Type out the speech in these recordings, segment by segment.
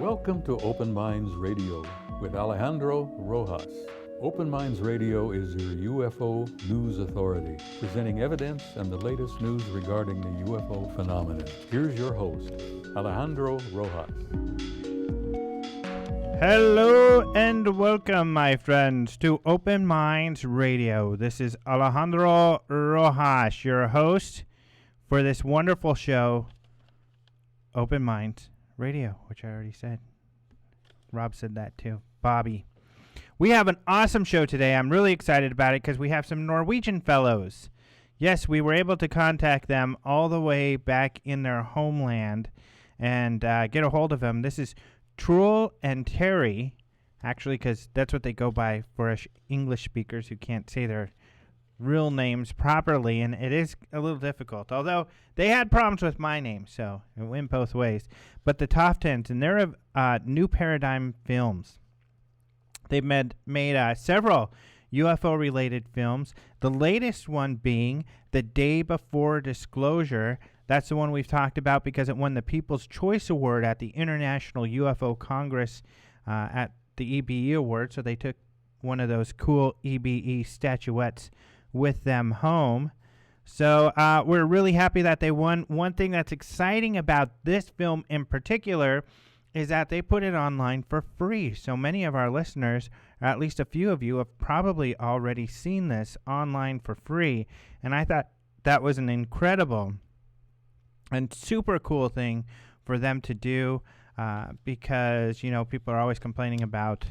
Welcome to Open Minds Radio with Alejandro Rojas. Open Minds Radio is your UFO news authority, presenting evidence and the latest news regarding the UFO phenomenon. Here's your host, Alejandro Rojas. Hello and welcome, my friends, to Open Minds Radio. This is Alejandro Rojas, your host for this wonderful show, Open Minds Radio, which I already said. Rob said that too. Bobby. We have an awesome show today. I'm really excited about it because we have some Norwegian fellows. Yes, we were able to contact them all the way back in their homeland and get a hold of them. This is Truls and Terje, actually, because that's what they go by for us English speakers who can't say their real names properly, and it is a little difficult. Although they had problems with my name, so it went both ways. But the Toftenese, and they're New Pardigm Films. They've made several UFO-related films, the latest one being The Day Before Disclosure. That's the one we've talked about because it won the People's Choice Award at the International UFO Congress at the EBE Award. So they took one of those cool EBE statuettes with them home. So we're really happy that they won. One thing that's exciting about this film in particular is that they put it online for free. So many of our listeners, or at least a few of you, have probably already seen this online for free. And I thought that was an incredible and super cool thing for them to do because, you know, people are always complaining about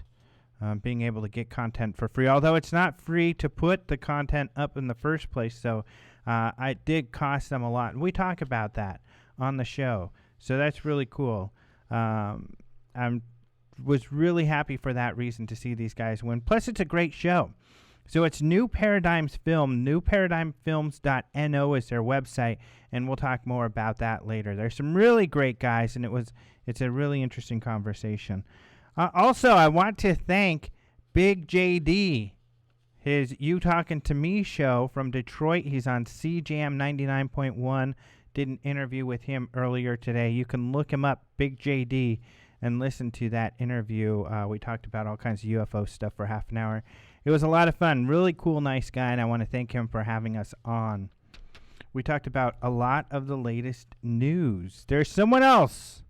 being able to get content for free, although it's not free to put the content up in the first place. So it did cost them a lot. And we talk about that on the show. So that's really cool. I was really happy for that reason to see these guys win. Plus, it's a great show. So it's New Paradigm's film. NewParadigmFilms.no is their website, and we'll talk more about that later. There's some really great guys, and it's a really interesting conversation. Also, I want to thank Big JD, his You Talking to Me show from Detroit. He's on CJAM 99.1. Did an interview with him earlier today. You can look him up, Big JD, and listen to that interview. We talked about all kinds of UFO stuff for half an hour. It was a lot of fun. Really cool, nice guy, and I want to thank him for having us on. We talked about a lot of the latest news. There's someone else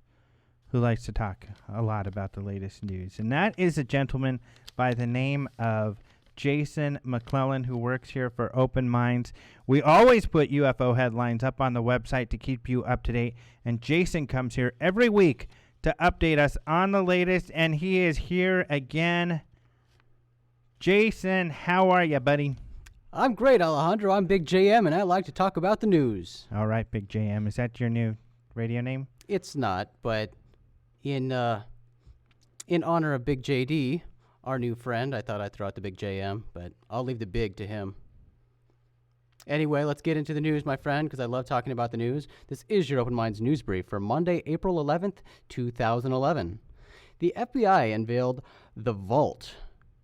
who likes to talk a lot about the latest news, and that is a gentleman by the name of Jason McClellan, who works here for Open Minds. We always put UFO headlines up on the website to keep you up to date, and Jason comes here every week to update us on the latest, and he is here again. Jason, how are you, buddy? I'm great, Alejandro. I'm Big JM, and I like to talk about the news. All right, Big JM. Is that your new radio name? It's not, but in honor of Big JD, our new friend, I thought I'd throw out the Big JM, but I'll leave the big to him. Anyway, let's get into the news, my friend, because I love talking about the news. This is your Open Minds News Brief for Monday, April 11th, 2011. The FBI unveiled The Vault,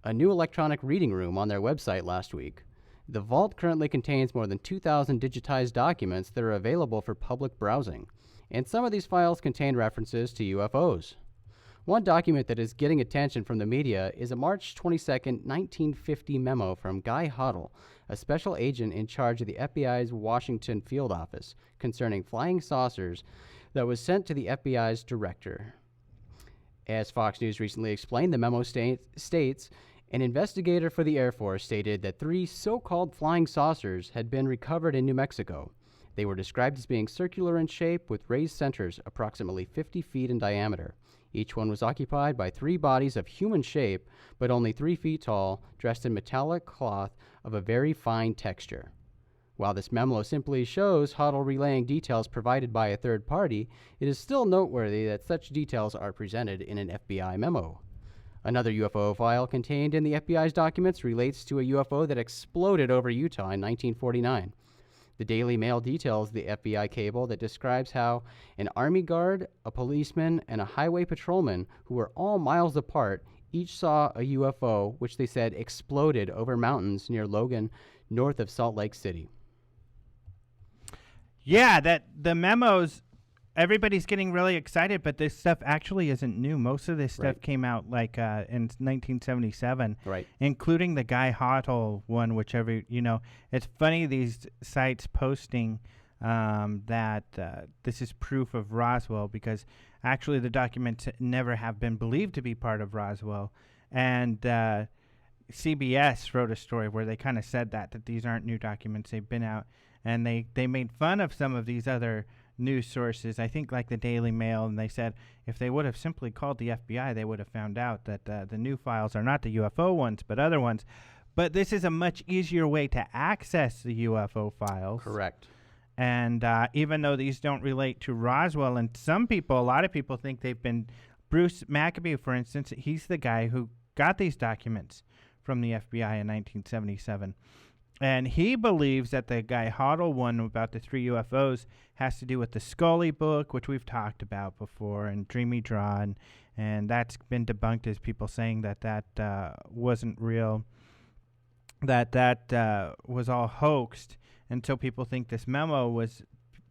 a new electronic reading room on their website last week. The Vault currently contains more than 2,000 digitized documents that are available for public browsing, and some of these files contain references to UFOs. One document that is getting attention from the media is a March 22, 1950 memo from Guy Hoddle, a special agent in charge of the FBI's Washington field office, concerning flying saucers that was sent to the FBI's director. As Fox News recently explained, the memo states, an investigator for the Air Force stated that 3 so-called flying saucers had been recovered in New Mexico. They were described as being circular in shape with raised centers approximately 50 feet in diameter. Each one was occupied by 3 bodies of human shape, but only 3 feet tall, dressed in metallic cloth of a very fine texture. While this memo simply shows Hoddle relaying details provided by a third party, it is still noteworthy that such details are presented in an FBI memo. Another UFO file contained in the FBI's documents relates to a UFO that exploded over Utah in 1949. The Daily Mail details the FBI cable that describes how an Army guard, a policeman, and a highway patrolman, who were all miles apart, each saw a UFO which they said exploded over mountains near Logan, north of Salt Lake City. Yeah, that the memos everybody's getting really excited, but this stuff actually isn't new. Most of this stuff Right. came out like in 1977, Right. including the Guy Hottle one, it's funny these sites posting that this is proof of Roswell, because actually the documents never have been believed to be part of Roswell. And CBS wrote a story where they kind of said that these aren't new documents. They've been out, and they made fun of some of these other news sources, I think like the Daily Mail, and they said if they would have simply called the FBI, they would have found out that the new files are not the UFO ones, but other ones. But this is a much easier way to access the UFO files. Correct. And even though these don't relate to Roswell, and a lot of people think they've been, Bruce Maccabee, for instance, he's the guy who got these documents from the FBI in 1977. And he believes that the Guy Hottle one about the 3 UFOs has to do with the Scully book, which we've talked about before, and Dreamy Draw, and that's been debunked as people saying that wasn't real, that was all hoaxed. And so people think this memo was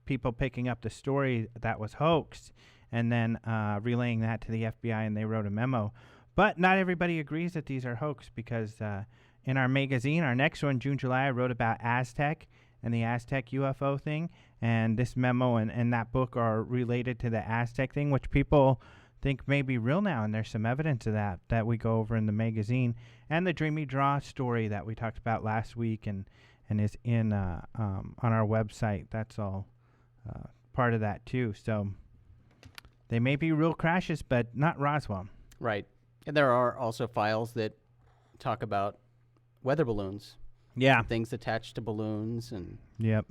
people picking up the story that was hoaxed and then relaying that to the FBI, and they wrote a memo. But not everybody agrees that these are hoax, because in our magazine, our next one, June, July, I wrote about Aztec and the Aztec UFO thing, and this memo and that book are related to the Aztec thing, which people think may be real now, and there's some evidence of that we go over in the magazine. And the Dreamy Draw story that we talked about last week and is in on our website, that's all part of that too. So they may be real crashes, but not Roswell. Right. And there are also files that talk about weather balloons. Yeah. Things attached to balloons and Yep.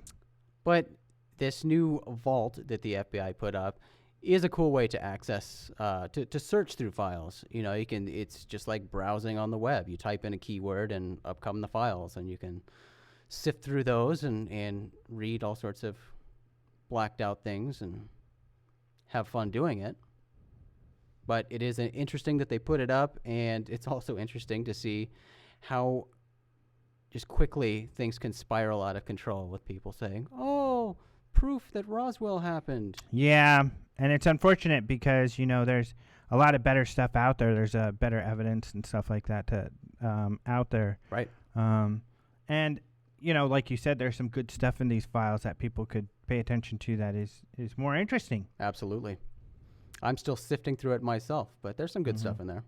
But this new vault that the FBI put up is a cool way to access to search through files. It's just like browsing on the web. You type in a keyword and up come the files, and you can sift through those and read all sorts of blacked out things and have fun doing it. But it is interesting that they put it up, and it's also interesting to see how just quickly things can spiral out of control with people saying, oh, proof that Roswell happened. Yeah, and it's unfortunate because, there's a lot of better stuff out there. There's better evidence and stuff like that out there. Right. And, like you said, there's some good stuff in these files that people could pay attention to that is more interesting. Absolutely. I'm still sifting through it myself, but there's some good stuff in there.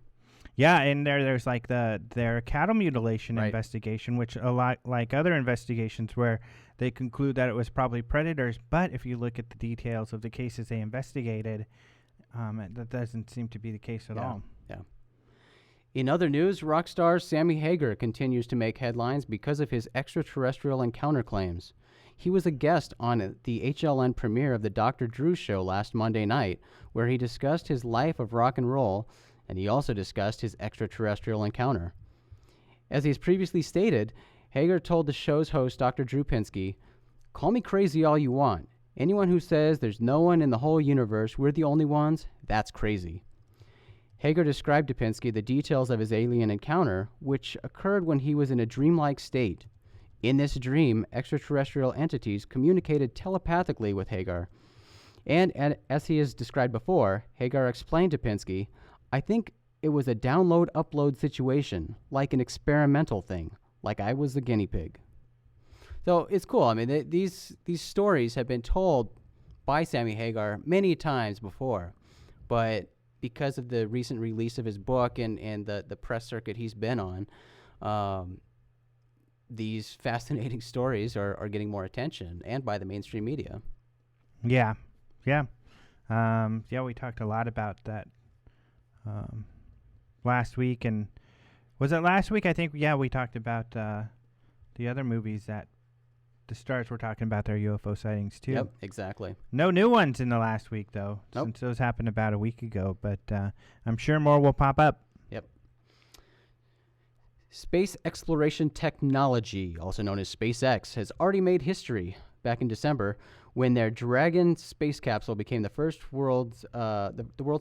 Yeah, and there's like their cattle mutilation Right. investigation, which a lot like other investigations where they conclude that it was probably predators. But if you look at the details of the cases they investigated, that doesn't seem to be the case at all. Yeah. In other news, rock star Sammy Hagar continues to make headlines because of his extraterrestrial encounter claims. He was a guest on the HLN premiere of the Dr. Drew Show last Monday night, where he discussed his life of rock and roll, and he also discussed his extraterrestrial encounter. As he has previously stated, Hagar told the show's host, Dr. Drew Pinsky, "Call me crazy all you want. Anyone who says there's no one in the whole universe, we're the only ones, that's crazy." Hagar described to Pinsky the details of his alien encounter, which occurred when he was in a dreamlike state. In this dream, extraterrestrial entities communicated telepathically with Hagar. And as he has described before, Hagar explained to Pinsky, "I think it was a download-upload situation, like an experimental thing, like I was the guinea pig." So it's cool. I mean, these stories have been told by Sammy Hagar many times before, but because of the recent release of his book and the press circuit he's been on, these fascinating stories are getting more attention, and by the mainstream media. Yeah. We talked a lot about that last week, and was it last week? I think, we talked about the other movies that the stars were talking about their UFO sightings too. Yep, exactly. No new ones in the last week, though, Nope. since those happened about a week ago, but I'm sure more will pop up. Yep. Space exploration technology, also known as SpaceX, has already made history back in December when their Dragon space capsule became the world's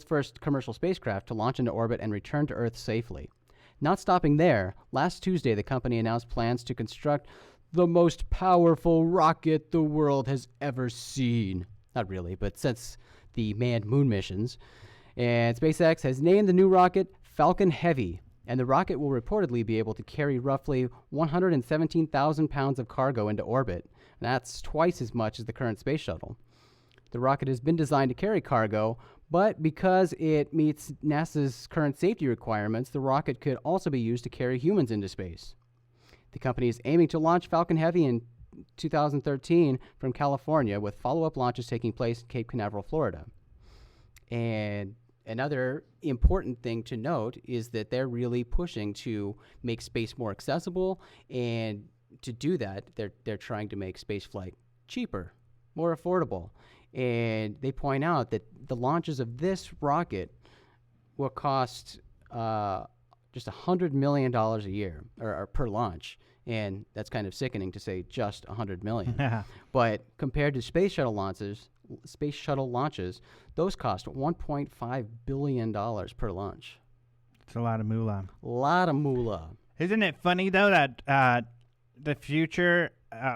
first commercial spacecraft to launch into orbit and return to Earth safely. Not stopping there, last Tuesday the company announced plans to construct the most powerful rocket the world has ever seen. not really, but since the manned moon missions. And SpaceX has named the new rocket Falcon Heavy, and the rocket will reportedly be able to carry roughly 117,000 pounds of cargo into orbit. And that's twice as much as the current space shuttle. The rocket has been designed to carry cargo, but because it meets NASA's current safety requirements, the rocket could also be used to carry humans into space. The company is aiming to launch Falcon Heavy in 2013 from California, with follow-up launches taking place in Cape Canaveral, Florida. And another important thing to note is that they're really pushing to make space more accessible, and to do that, they're trying to make spaceflight cheaper, more affordable. And they point out that the launches of this rocket will cost just $100 million a year, or per launch. And that's kind of sickening to say just $100 million. But compared to space shuttle launches, those cost $1.5 billion per launch. It's a lot of moolah. Isn't it funny, though, that the future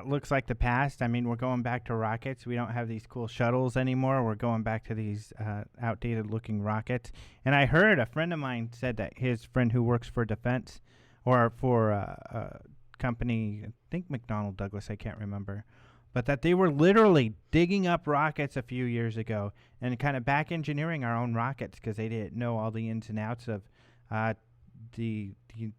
looks like the past? I mean, we're going back to rockets. We don't have these cool shuttles anymore. We're going back to these outdated-looking rockets. And I heard a friend of mine said that his friend who works for defense, or for a company, I think McDonnell Douglas, I can't remember, but that they were literally digging up rockets a few years ago and kind of back engineering our own rockets because they didn't know all the ins and outs of the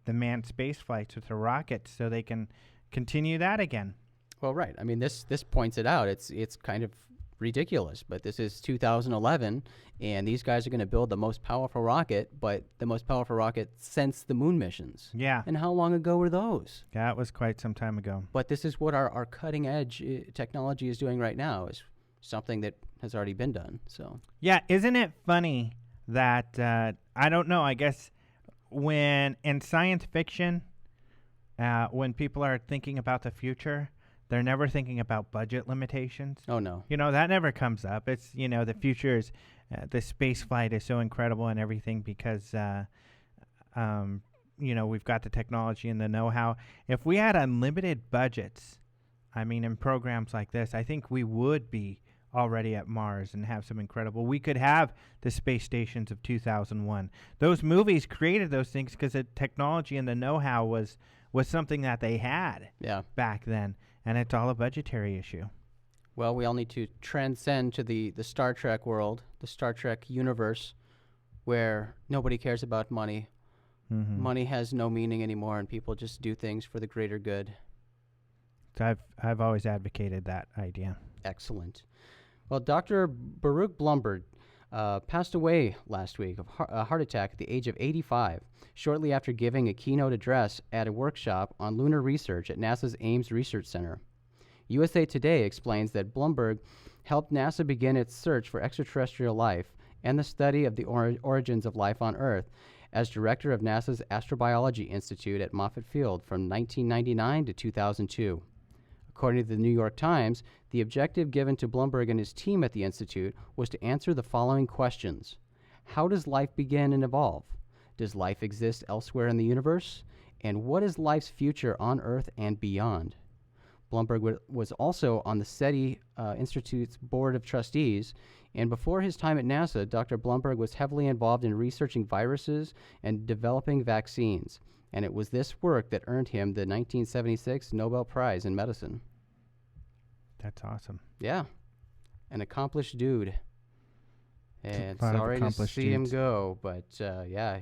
manned space flights with the rockets, so they can continue that again. Well, right. I mean, this points it out. It's kind of ridiculous, but this is 2011, and these guys are going to build the most powerful rocket, but the most powerful rocket since the moon missions. Yeah. And how long ago were those? That was quite some time ago. But this is what our cutting edge technology is doing right now, is something that has already been done. So yeah, isn't it funny that I don't know, I guess when in science fiction, when people are thinking about the future, they're never thinking about budget limitations. Oh, no. That never comes up. It's, the future is, the space flight is so incredible and everything because, we've got the technology and the know-how. If we had unlimited budgets, in programs like this, I think we would be already at Mars and have some incredible. We could have the space stations of 2001. Those movies created those things because the technology and the know-how was something that they had back then. And it's all a budgetary issue. Well, we all need to transcend to the Star Trek world, the Star Trek universe, where nobody cares about money. Mm-hmm. Money has no meaning anymore, and people just do things for the greater good. So I've always advocated that idea. Excellent. Well, Dr. Baruch Blumberg passed away last week of a heart attack at the age of 85, shortly after giving a keynote address at a workshop on lunar research at NASA's Ames Research Center. USA Today explains that Blumberg helped NASA begin its search for extraterrestrial life and the study of the origins of life on Earth as director of NASA's Astrobiology Institute at Moffett Field from 1999 to 2002. According to the New York Times, the objective given to Blumberg and his team at the Institute was to answer the following questions. How does life begin and evolve? Does life exist elsewhere in the universe? And what is life's future on Earth and beyond? Blumberg was also on the SETI Institute's Board of Trustees, and before his time at NASA, Dr. Blumberg was heavily involved in researching viruses and developing vaccines. And it was this work that earned him the 1976 Nobel Prize in Medicine. That's awesome. Yeah. An accomplished dude. And sorry to see him go, but yeah,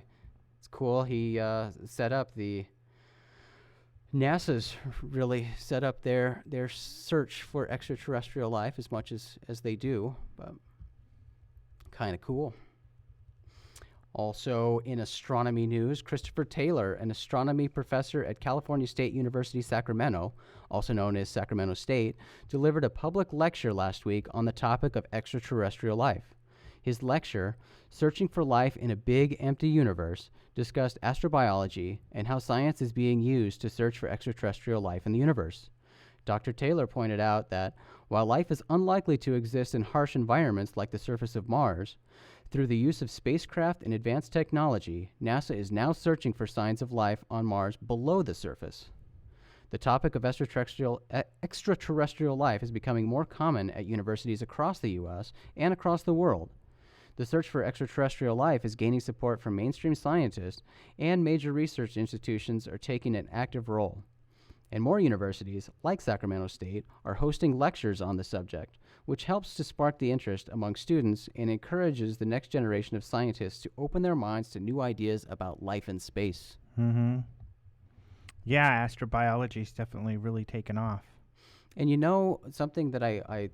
it's cool. He set up NASA's really set up their search for extraterrestrial life as much as they do, but kind of cool. Also, in astronomy news, Christopher Taylor, an astronomy professor at California State University, Sacramento, also known as Sacramento State, delivered a public lecture last week on the topic of extraterrestrial life. His lecture, Searching for Life in a Big Empty Universe, discussed astrobiology and how science is being used to search for extraterrestrial life in the universe. Dr. Taylor pointed out that while life is unlikely to exist in harsh environments like the surface of Mars, through the use of spacecraft and advanced technology, NASA is now searching for signs of life on Mars below the surface. The topic of extraterrestrial life is becoming more common at universities across the U.S. and across the world. The search for extraterrestrial life is gaining support from mainstream scientists, and major research institutions are taking an active role. And more universities, like Sacramento State, are hosting lectures on the subject, which helps to spark the interest among students and encourages the next generation of scientists to open their minds to new ideas about life in space. Mm-hmm. Yeah, astrobiology's definitely really taken off. And you know, something that I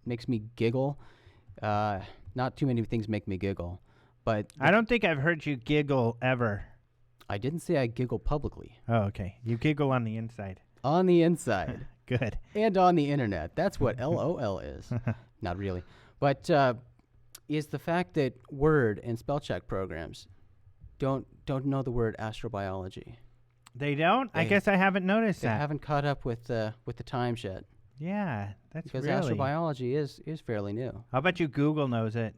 makes me giggle, not too many things make me giggle, but I don't think I've heard you giggle ever. I didn't say I giggle publicly. Oh, okay. You giggle on the inside. On the inside. Good. And on the internet. That's what LOL is. Not really. But is the fact that Word and spell check programs don't know the word astrobiology. They don't? I guess I haven't noticed They that. haven't caught up with the times yet. Yeah, that's because really... astrobiology is fairly new. I'll bet you Google knows it.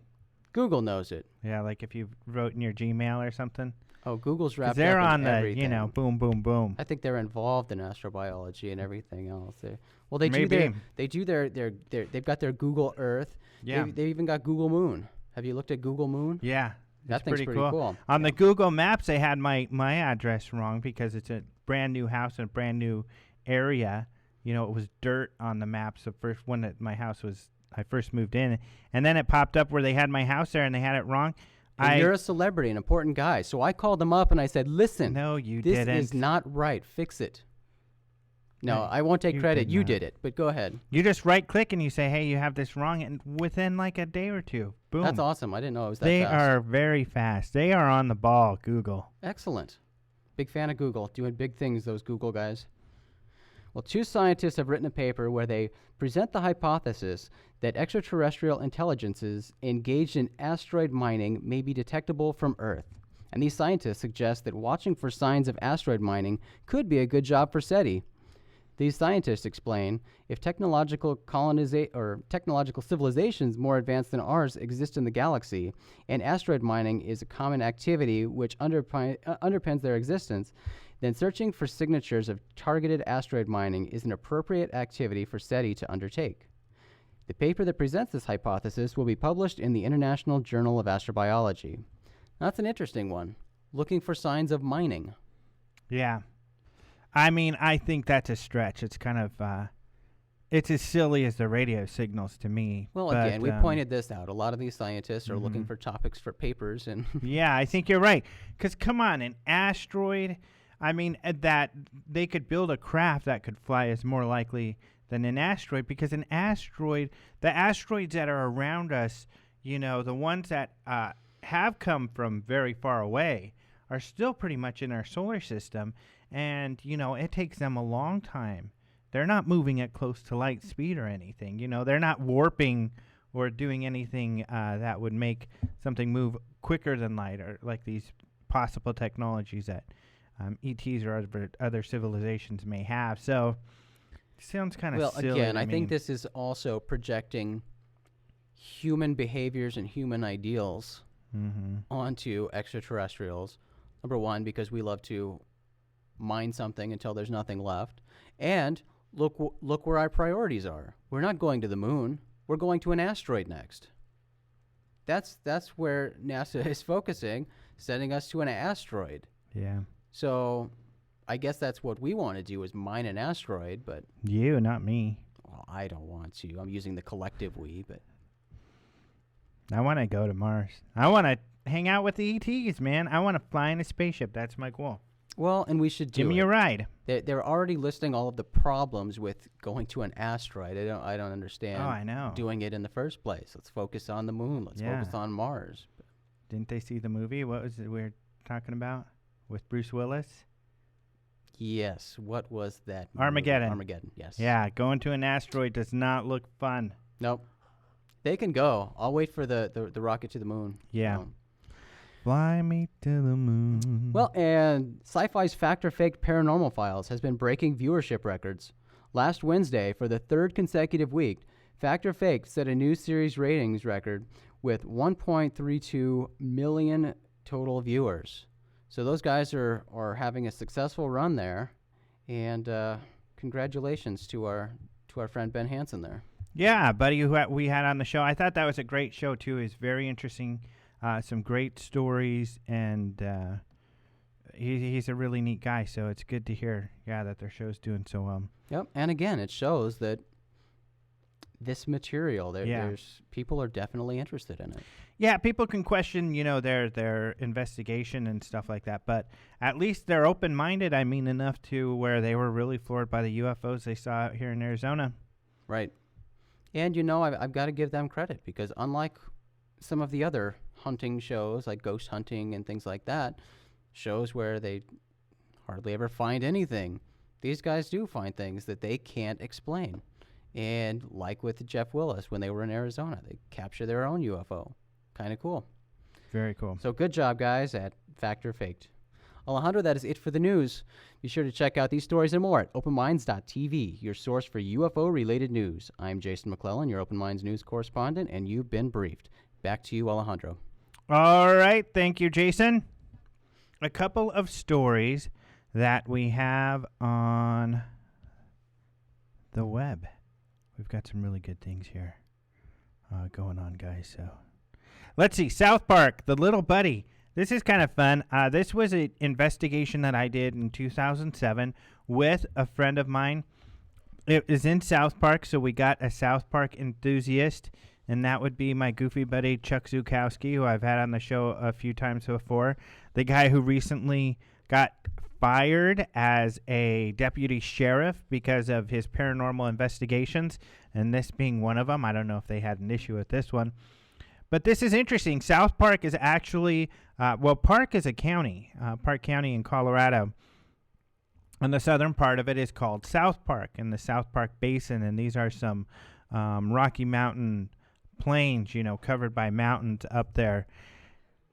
Google knows it. Yeah, like if you wrote in your Gmail or something. Oh, Google's wrapped up in they're on everything. the, you know, boom, boom, boom. I think they're involved in astrobiology and everything else. Well, Maybe. They've got their Google Earth. Yeah. They've even got Google Moon. Have you looked at Google Moon? Yeah. That thing's pretty cool. On the Google Maps, they had my address wrong because it's a brand new house in a brand new area. You know, it was dirt on the maps the first one that my house was, I first moved in. And then it popped up where they had my house there and they had it wrong. And you're a celebrity, an important guy. So I called them up and I said, listen, no, you this didn't. is not right. Fix it. No, I won't take credit. You did it, but go ahead. You just right-click and you say, hey, you have this wrong, and within like a day or two, boom. That's awesome. I didn't know it was that They fast. are very fast. They are on the ball, Google. Excellent. Big fan of Google. Doing big things, those Google guys. Well, 2 scientists have written a paper where they present the hypothesis that extraterrestrial intelligences engaged in asteroid mining may be detectable from Earth. And these scientists suggest that watching for signs of asteroid mining could be a good job for SETI. These scientists explain if technological civilizations more advanced than ours exist in the galaxy, and asteroid mining is a common activity which underpins their existence, then searching for signatures of targeted asteroid mining is an appropriate activity for SETI to undertake. The paper that presents this hypothesis will be published in the International Journal of Astrobiology. That's an interesting one. Looking for signs of mining. Yeah. I mean, I think that's a stretch. It's kind of, it's as silly as the radio signals to me. Well, again, we pointed this out. A lot of these scientists are looking for topics for papers. And yeah, I think you're right. Because, come on, an asteroid, I mean, that they could build a craft that could fly is more likely than an asteroid. Because an asteroid, the asteroids that are around us, you know, the ones that have come from very far away are still pretty much in our solar system. And, you know, it takes them a long time. They're not moving at close to light speed or anything. You know, they're not warping or doing anything that would make something move quicker than light, or like these possible technologies that ETs or other civilizations may have. So it sounds kind of silly. Well, again, I think this is also projecting human behaviors and human ideals onto extraterrestrials. Number one, because we love to mine something until there's nothing left. And look where our priorities are. We're not going to the moon. We're going to an asteroid next. That's where NASA is focusing, sending us to an asteroid. Yeah. So I guess that's what we want to do, is mine an asteroid, but... You, not me. Well, I don't want to. I'm using the collective we, but... I want to go to Mars. I want to hang out with the ETs, man. I want to fly in a spaceship. That's my goal. Well, and we should do Give me a ride. They're already listing all of the problems with going to an asteroid. I don't understand. Oh, I know. Doing it in the first place. Let's focus on the moon. Let's focus on Mars. Didn't they see the movie? What was it we were talking about with Bruce Willis? Yes. What was that movie? Armageddon. Armageddon, yes. Yeah, going to an asteroid does not look fun. Nope. They can go. I'll wait for the rocket to the moon. Yeah. Fly me to the moon. Well, and Sci-Fi's Fact or Fake Paranormal Files has been breaking viewership records. Last Wednesday, for the 3rd consecutive week, Fact or Fake set a new series ratings record with 1.32 million total viewers. So those guys are having a successful run there. And congratulations to our friend Ben Hansen there. Yeah, buddy, we had on the show. I thought that was a great show too. It's very interesting, some great stories, and he's a really neat guy. So it's good to hear, that their show's doing so well. Yep, and again, it shows that this material, there's people are definitely interested in it. Yeah, people can question, their investigation and stuff like that, but at least they're open-minded. I mean, enough to where they were really floored by the UFOs they saw out here in Arizona. Right. And, I've got to give them credit, because unlike some of the other hunting shows, like ghost hunting and things like that, shows where they hardly ever find anything, these guys do find things that they can't explain. And like with Jeff Willis, when they were in Arizona, they capture their own UFO. Kind of cool. Very cool. So good job, guys, at Fact or Faked. Alejandro, that is it for the news. Be sure to check out these stories and more at openminds.tv, your source for UFO-related news. I'm Jason McClellan, your Open Minds news correspondent, and you've been briefed. Back to you, Alejandro. All right. Thank you, Jason. A couple of stories that we have on the web. We've got some really good things here going on, guys. So let's see. South Park, The Little Buddy. This is kind of fun. This was an investigation that I did in 2007 with a friend of mine. It was in South Park, so we got a South Park enthusiast, and that would be my goofy buddy Chuck Zukowski, who I've had on the show a few times before. The guy who recently got fired as a deputy sheriff because of his paranormal investigations, and this being one of them. I don't know if they had an issue with this one. But this is interesting. South Park is actually, Park is a county, Park County in Colorado. And the southern part of it is called South Park in the South Park Basin. And these are some Rocky Mountain plains, covered by mountains up there.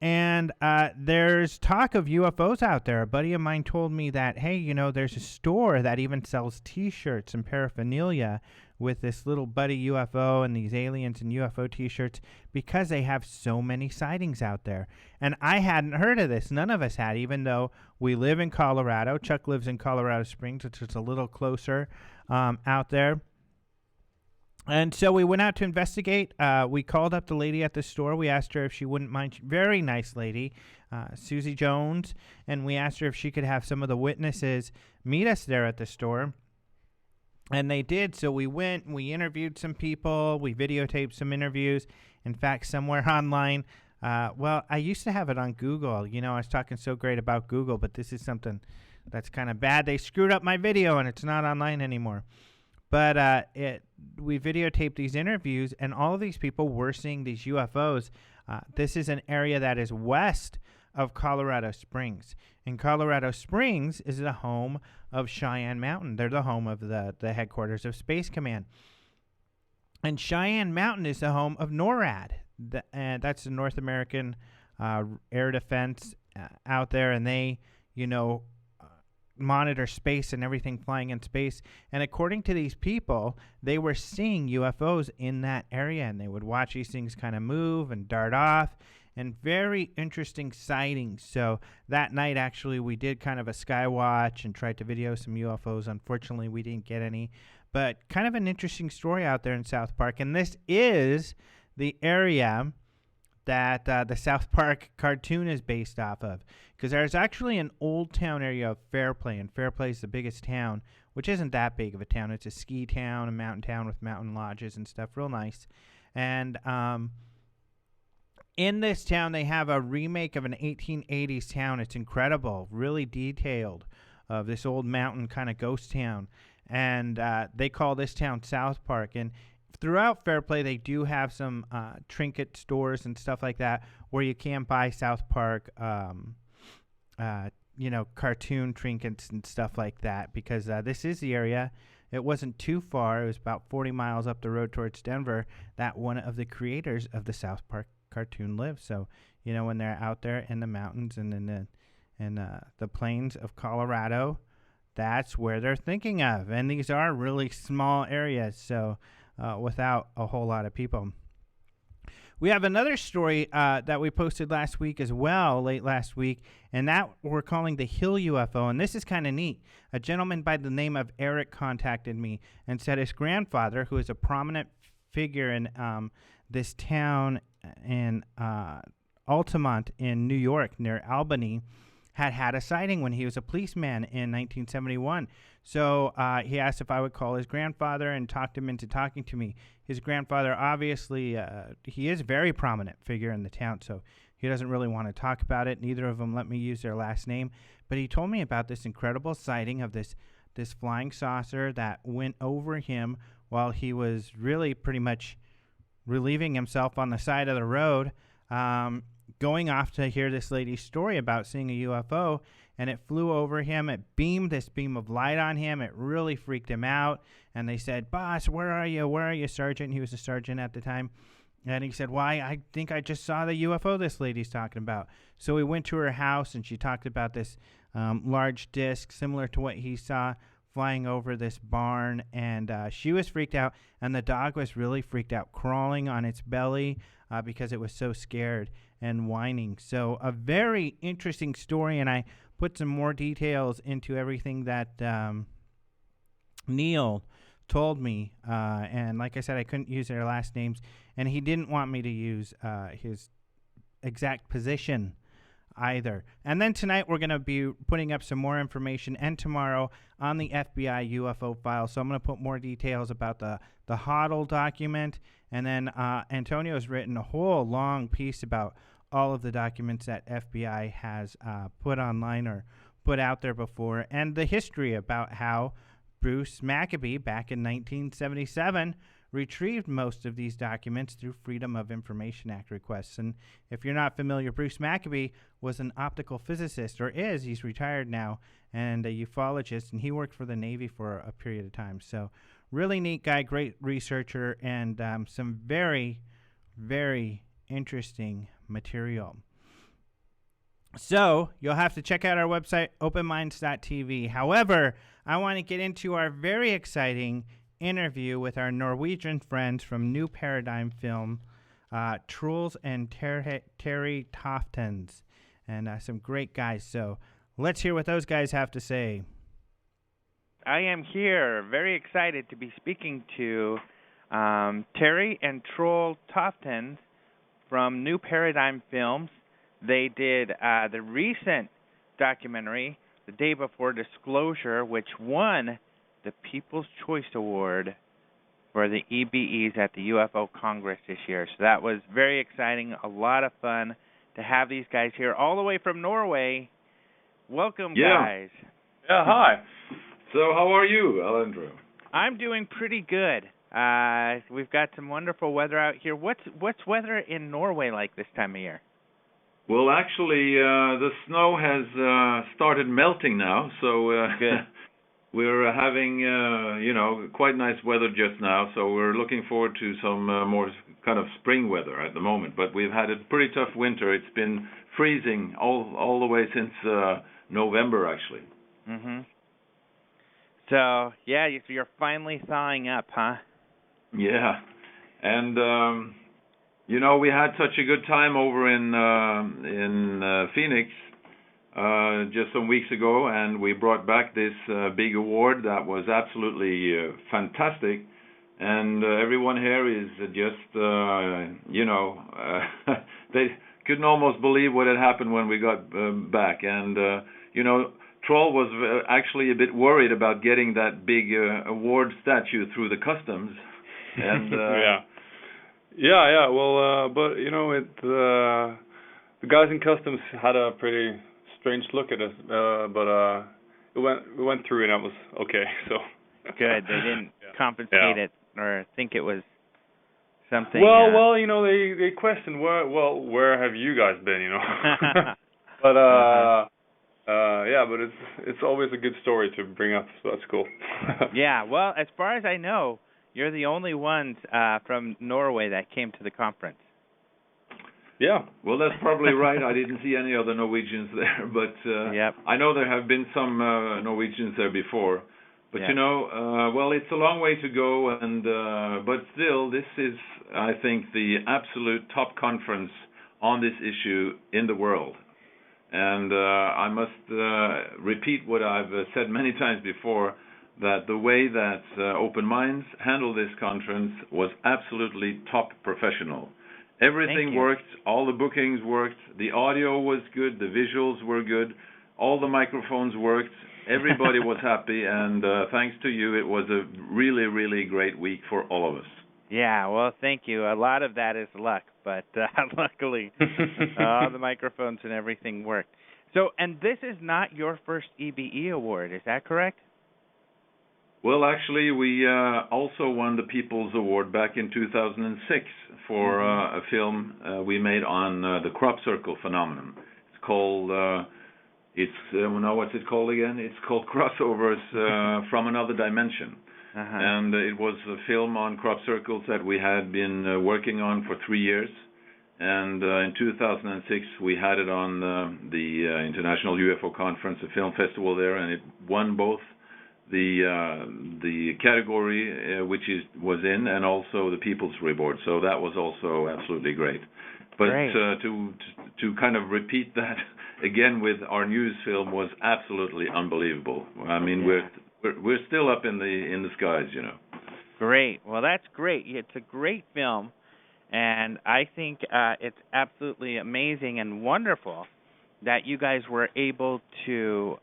And there's talk of UFOs out there. A buddy of mine told me that, hey, there's a store that even sells T-shirts and paraphernalia with this little buddy UFO and these aliens and UFO T-shirts because they have so many sightings out there. And I hadn't heard of this. None of us had, even though we live in Colorado. Chuck lives in Colorado Springs, which is a little closer out there. And so we went out to investigate. We called up the lady at the store. We asked her if she wouldn't mind. Very nice lady, Susie Jones. And we asked her if she could have some of the witnesses meet us there at the store. And they did. So we went and we interviewed some people. We videotaped some interviews. In fact, somewhere online. I used to have it on Google. I was talking so great about Google, but this is something that's kind of bad. They screwed up my video and it's not online anymore. But we videotaped these interviews, and all of these people were seeing these UFOs. This is an area that is west of Colorado Springs. And Colorado Springs is the home of Cheyenne Mountain. They're the home of the headquarters of Space Command. And Cheyenne Mountain is the home of NORAD. And that's the North American Air Defense out there. And they, monitor space and everything flying in space. And according to these people, they were seeing UFOs in that area, and they would watch these things kind of move and dart off, and very interesting sightings. So that night, actually, we did kind of a sky watch and tried to video some UFOs. Unfortunately, we didn't get any, but kind of an interesting story out there in South Park. And this is the area that the South Park cartoon is based off of, because there's actually an old town area of Fairplay, and Fairplay is the biggest town, which isn't that big of a town. It's a ski town, a mountain town with mountain lodges and stuff, real nice. And in this town, they have a remake of an 1880s town. It's incredible, really detailed, of this old mountain kind of ghost town. And they call this town South Park. And throughout Fairplay, they do have some trinket stores and stuff like that where you can buy South Park, cartoon trinkets and stuff like that, because this is the area. It wasn't too far. It was about 40 miles up the road towards Denver that one of the creators of the South Park cartoon lives. So, when they're out there in the mountains and in the plains of Colorado, that's where they're thinking of. And these are really small areas, so without a whole lot of people. we have another story that we posted last week as well, late last week, and that we're calling the Hill UFO. And this is kind of neat. A gentleman by the name of Eric contacted me and said his grandfather, who is a prominent figure in this town in Altamont in New York near Albany, had a sighting when he was a policeman in 1971. So he asked if I would call his grandfather and talked him into talking to me. His grandfather, obviously, he is a very prominent figure in the town, so he doesn't really want to talk about it. Neither of them let me use their last name. But he told me about this incredible sighting of this flying saucer that went over him while he was really pretty much relieving himself on the side of the road, going off to hear this lady's story about seeing a UFO, and it flew over him. It beamed this beam of light on him. It really freaked him out. And they said, "Boss, where are you? Where are you, Sergeant?" He was a sergeant at the time. And he said, "Why, I think I just saw the UFO this lady's talking about." So we went to her house, and she talked about this large disc similar to what he saw flying over this barn. And she was freaked out, and the dog was really freaked out, crawling on its belly because it was so scared and whining. So a very interesting story, and I put some more details into everything that Neil told me. And like I said, I couldn't use their last names, and he didn't want me to use his exact position either. And then tonight we're going to be putting up some more information, and tomorrow on the FBI UFO file. So I'm going to put more details about the HODL document, and then Antonio's written a whole long piece about all of the documents that FBI has put online or put out there before, and the history about how Bruce Maccabee back in 1977 retrieved most of these documents through Freedom of Information Act requests. And if you're not familiar, Bruce Maccabee was an optical physicist, or is, he's retired now, and a ufologist, and he worked for the Navy for a period of time. So really neat guy, great researcher, and some very, very interesting material. So you'll have to check out our website, openminds.tv. However, I want to get into our very exciting interview with our Norwegian friends from New Pardigm Film, Truls and Terje Toftenes, and some great guys. So let's hear what those guys have to say. I am here, very excited to be speaking to Terje and Truls Toftenes from New Pardigm Films. They did the recent documentary, The Day Before Disclosure, which won the People's Choice Award for the EBEs at the UFO Congress this year. So that was very exciting, a lot of fun to have these guys here all the way from Norway. Welcome, guys. Yeah, hi. So how are you, Alejandro? I'm doing pretty good. We've got some wonderful weather out here. What's weather in Norway like this time of year? Well, actually, the snow has started melting now, so good. We're having, quite nice weather just now, so we're looking forward to some more kind of spring weather at the moment. But we've had a pretty tough winter. It's been freezing all the way since November, actually. Mm-hmm. So, yeah, you're finally thawing up, huh? Yeah. And, we had such a good time over in Phoenix just some weeks ago, and we brought back this big award that was absolutely fantastic. And everyone here is just, they couldn't almost believe what had happened when we got back. And, Troll was actually a bit worried about getting that big award statue through the customs. And Yeah. Well, but the guys in customs had a pretty strange look at us, but we went through and that was okay. So good. They didn't compensate it or think it was something. Well, they questioned where have you guys been, But but it's always a good story to bring up, so that's cool. Yeah. Well, as far as I know, you're the only ones from Norway that came to the conference. Yeah, well, that's probably right. I didn't see any other Norwegians there, but I know there have been some Norwegians there before. But Yes. you know, well, it's a long way to go, and but still, this is, I think, the absolute top conference on this issue in the world. And I must repeat what I've said many times before, that the way that Open Minds handled this conference was absolutely top professional. Everything worked, all the bookings worked, the audio was good, the visuals were good, all the microphones worked, everybody was happy, and thanks to you, it was a really, really great week for all of us. Yeah, well, thank you. A lot of that is luck, but luckily all the microphones and everything worked. So, and this is not your first EBE award, is that correct? Well, actually, we also won the People's Award back in 2006 for a film we made on the crop circle phenomenon. It's called, what's it called again? It's called Crossovers from Another Dimension. And it was a film on crop circles that we had been working on for 3 years. And in 2006, we had it on the International UFO Conference, a film festival there, and it won both the category which was in, and also the People's Reward. So that was also absolutely great. But to kind of repeat that again with our news film was absolutely unbelievable. I mean, we're still up in the skies, you know. Great. Well, that's great. It's a great film, and I think it's absolutely amazing and wonderful that you guys were able to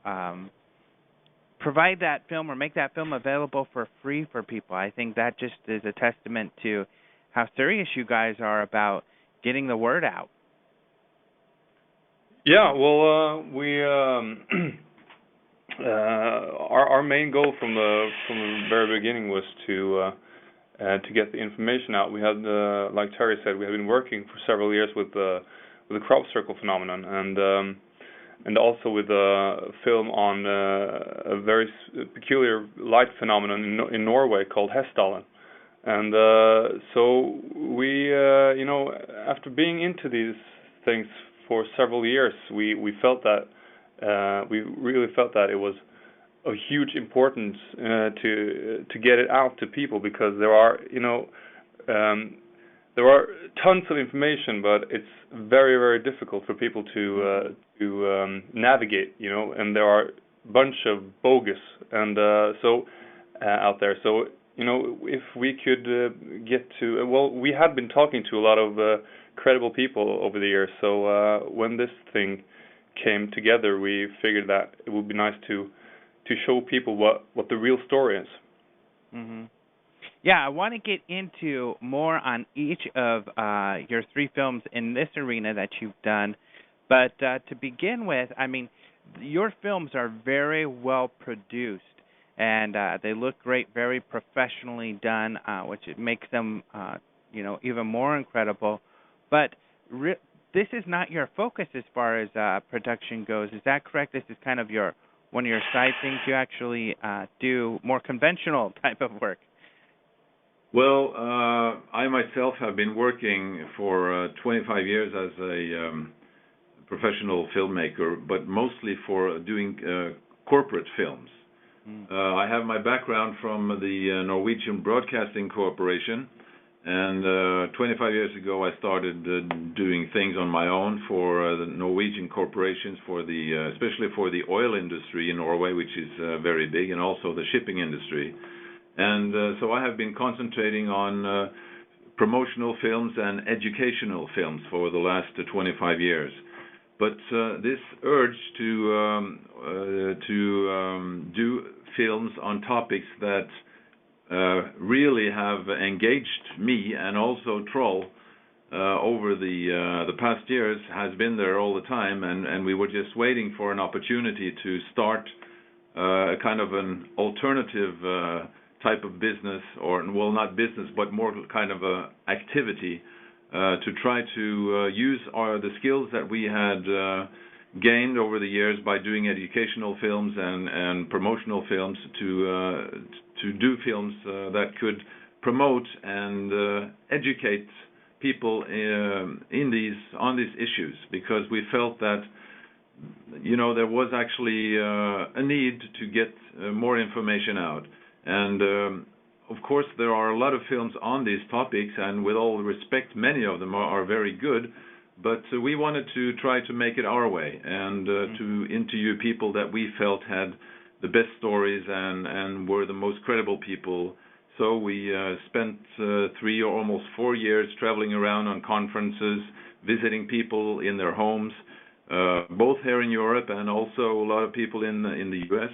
provide that film or make that film available for free for people. I think that just is a testament to how serious you guys are about getting the word out. Yeah, well, we our main goal from the very beginning was to get the information out. We had, like Terry said, we had been working for several years with the crop circle phenomenon, and also with a film on a very peculiar light phenomenon in Norway called Hessdalen. And so we, after being into these things for several years, we felt that we really felt that it was of huge importance to get it out to people, because there are tons of information, but it's very, very difficult for people to navigate, and there are a bunch of bogus and out there. So if we could get to, well, we had been talking to a lot of credible people over the years. So when this thing came together, we figured that it would be nice to show people what the real story is. Mm-hmm. Yeah, I want to get into more on each of your 3 films in this arena that you've done. But to begin with, I mean, your films are very well produced, and they look great, very professionally done, which makes them, even more incredible. But this is not your focus as far as production goes. Is that correct? This is kind of one of your side things. You actually do more conventional type of work. Well, I myself have been working for 25 years as a professional filmmaker, but mostly for doing corporate films. I have my background from the Norwegian Broadcasting Corporation, and 25 years ago I started doing things on my own for the Norwegian corporations, especially for the oil industry in Norway, which is very big, and also the shipping industry. And so I have been concentrating on promotional films and educational films for the last 25 years. But this urge to do films on topics that really have engaged me and also Troll over the past years has been there all the time, and we were just waiting for an opportunity to start a kind of an alternative type of business, or, well, not business, but more kind of a activity to try to use the skills that we had gained over the years by doing educational films and promotional films to do films that could promote and educate people on these issues, because we felt that there was actually a need to get more information out. And of course, there are a lot of films on these topics, and with all respect, many of them are very good. But we wanted to try to make it our way and to interview people that we felt had the best stories and were the most credible people. So we spent 3 or almost 4 years traveling around on conferences, visiting people in their homes, both here in Europe and also a lot of people in the U.S.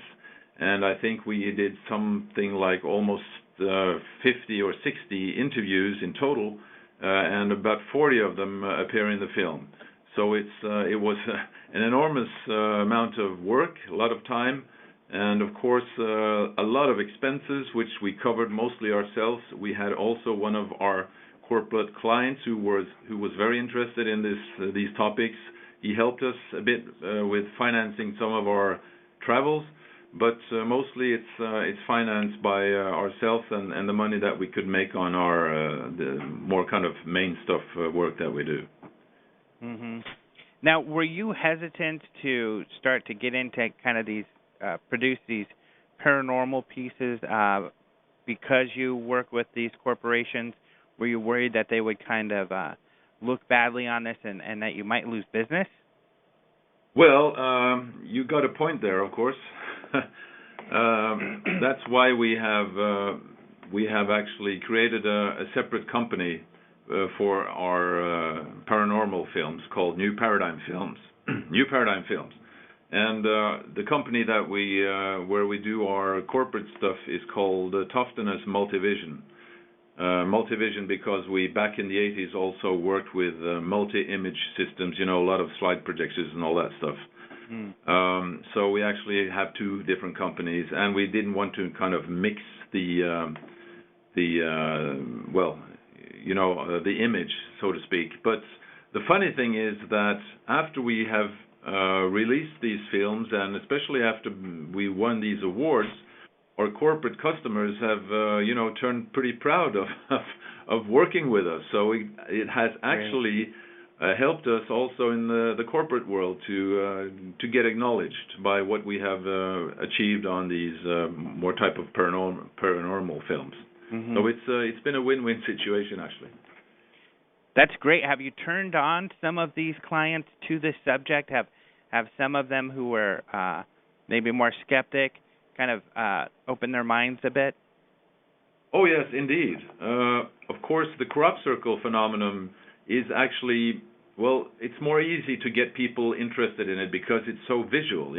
And I think we did something like almost 50 or 60 interviews in total, and about 40 of them appear in the film. So it was an enormous amount of work, a lot of time, and of course a lot of expenses, which we covered mostly ourselves. We had also one of our corporate clients who was very interested in these topics. He helped us a bit with financing some of our travels, but mostly it's financed by ourselves and the money that we could make on our the more kind of main stuff work that we do. Now, were you hesitant to start to get into kind of these produce these paranormal pieces because you work with these corporations? Were you worried that they would kind of look badly on this and that you might lose business? Well, you got a point there, of course. That's why we have actually created a separate company for our paranormal films called New Pardigm Films. New Pardigm Films, and the company that where we do our corporate stuff is called Toftenese Multivision. Multivision because we back in the 80s also worked with multi-image systems, a lot of slide projectors and all that stuff. So we actually have 2 different companies, and we didn't want to kind of mix the image, so to speak. But the funny thing is that after we have released these films, and especially after we won these awards, our corporate customers have, turned pretty proud of working with us. So it has actually helped us also in the corporate world to get acknowledged by what we have achieved on these more type of paranormal films. So it's been a win-win situation actually. That's great. Have you turned on some of these clients to this subject? Have some of them who were maybe more skeptic kind of open their minds a bit? Oh yes, indeed. Of course, the crop circle phenomenon is actually, it's more easy to get people interested in it because it's so visual,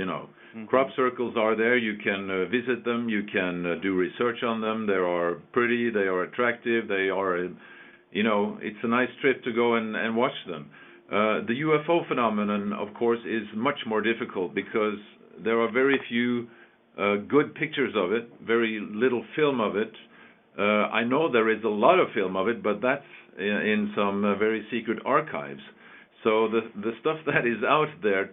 Crop circles are there, you can visit them, you can do research on them, they are pretty, they are attractive, they are, it's a nice trip to go and watch them. The UFO phenomenon, of course, is much more difficult because there are very few good pictures of it, very little film of it. I know there is a lot of film of it, but that's in some very secret archives. So the stuff that is out there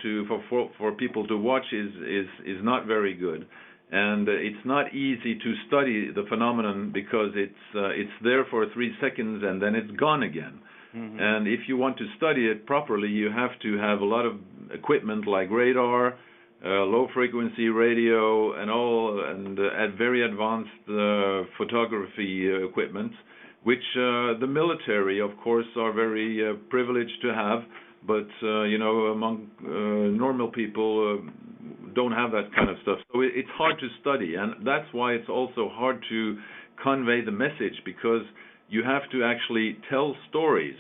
for people to watch is not very good, and it's not easy to study the phenomenon because it's there for 3 seconds and then it's gone again. And if you want to study it properly, you have to have a lot of equipment like radar, low frequency radio, and very advanced photography equipment, which the military, of course, are very privileged to have, but among normal people don't have that kind of stuff. So it's hard to study, and that's why it's also hard to convey the message, because you have to actually tell stories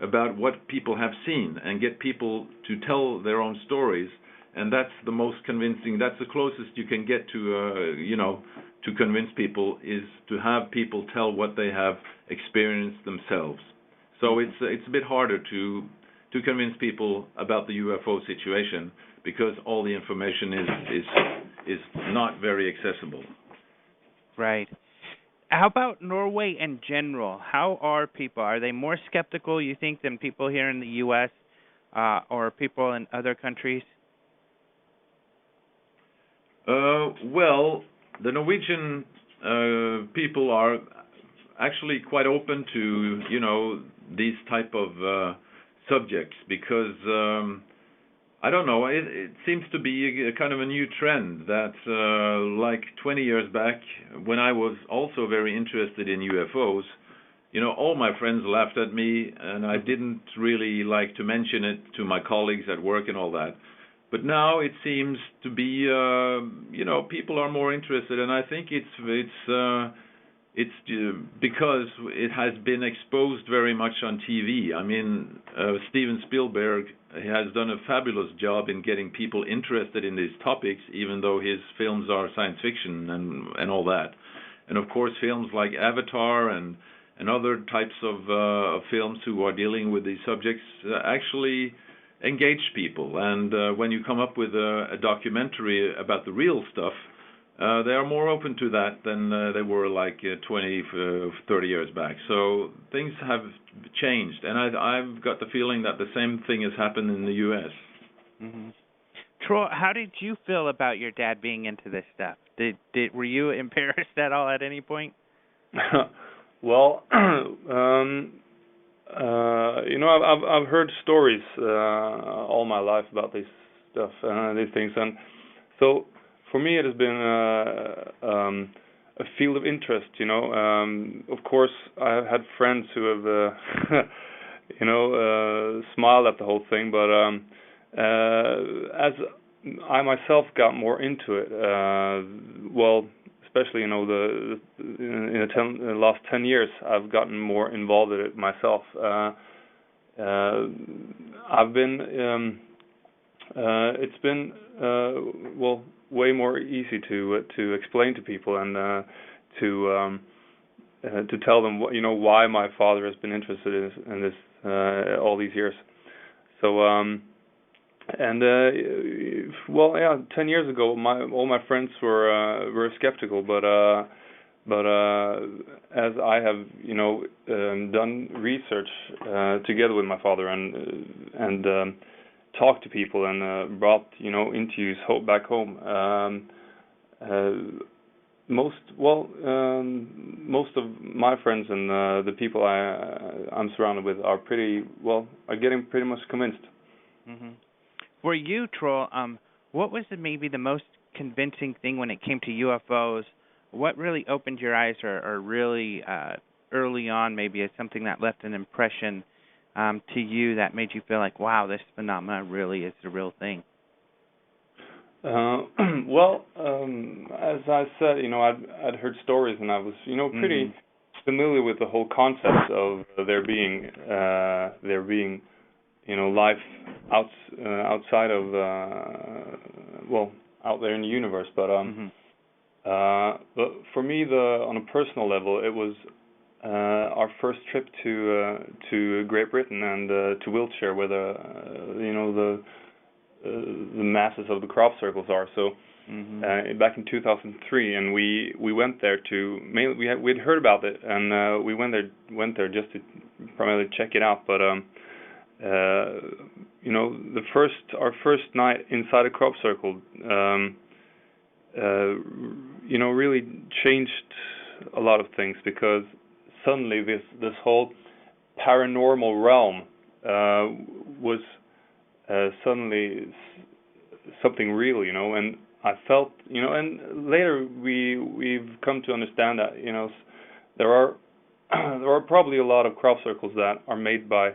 about what people have seen and get people to tell their own stories. And that's the most convincing, that's the closest you can get to, to convince people, is to have people tell what they have experienced themselves. So it's a bit harder to convince people about the UFO situation because all the information is not very accessible. Right. How about Norway in general? How are people? Are they more skeptical, you think, than people here in the U.S. Or people in other countries? Well, the Norwegian people are actually quite open to, these type of subjects, because I don't know. It seems to be a kind of a new trend that, like 20 years back, when I was also very interested in UFOs, all my friends laughed at me, and I didn't really like to mention it to my colleagues at work and all that. But now it seems to be, people are more interested, and I think it's because it has been exposed very much on TV. I mean, Steven Spielberg has done a fabulous job in getting people interested in these topics, even though his films are science fiction and all that. And of course, films like Avatar and other types of films who are dealing with these subjects actually engage people. And when you come up with a documentary about the real stuff, they are more open to that than they were like 20, 30 years back. So things have changed, and I've got the feeling that the same thing has happened in the U.S. Mm-hmm. Troll, how did you feel about your dad being into this stuff? Were you embarrassed at all at any point? Well, I've heard stories all my life about these stuff, these things, and so for me it has been a field of interest. Of course, I've had friends who have, smiled at the whole thing, but as I myself got more into it, especially in the last 10 years, I've gotten more involved in it myself. I've been, it's been way more easy to explain to people and to tell them why my father has been interested in this all these years. So 10 years ago, all my friends were skeptical, but as I have done research together with my father and talked to people and brought interviews back home, most of my friends and the people I'm surrounded with are getting pretty much convinced. Mm-hmm. For you, Troll, what was maybe the most convincing thing when it came to UFOs? What really opened your eyes, or really early on, maybe as something that left an impression to you that made you feel like, wow, this phenomenon really is the real thing? As I said, I'd heard stories, and I was, pretty familiar with the whole concept of there being life outside of, out there in the universe. But for me, on a personal level, it was our first trip to Great Britain and to Wiltshire, where the masses of the crop circles are. So back in 2003, and we went there to we'd heard about it, and we went there just to primarily check it out. But our first night inside a crop circle, really changed a lot of things, because suddenly this whole paranormal realm was suddenly something real, and I felt, and later we've come to understand that, there are probably a lot of crop circles that are made by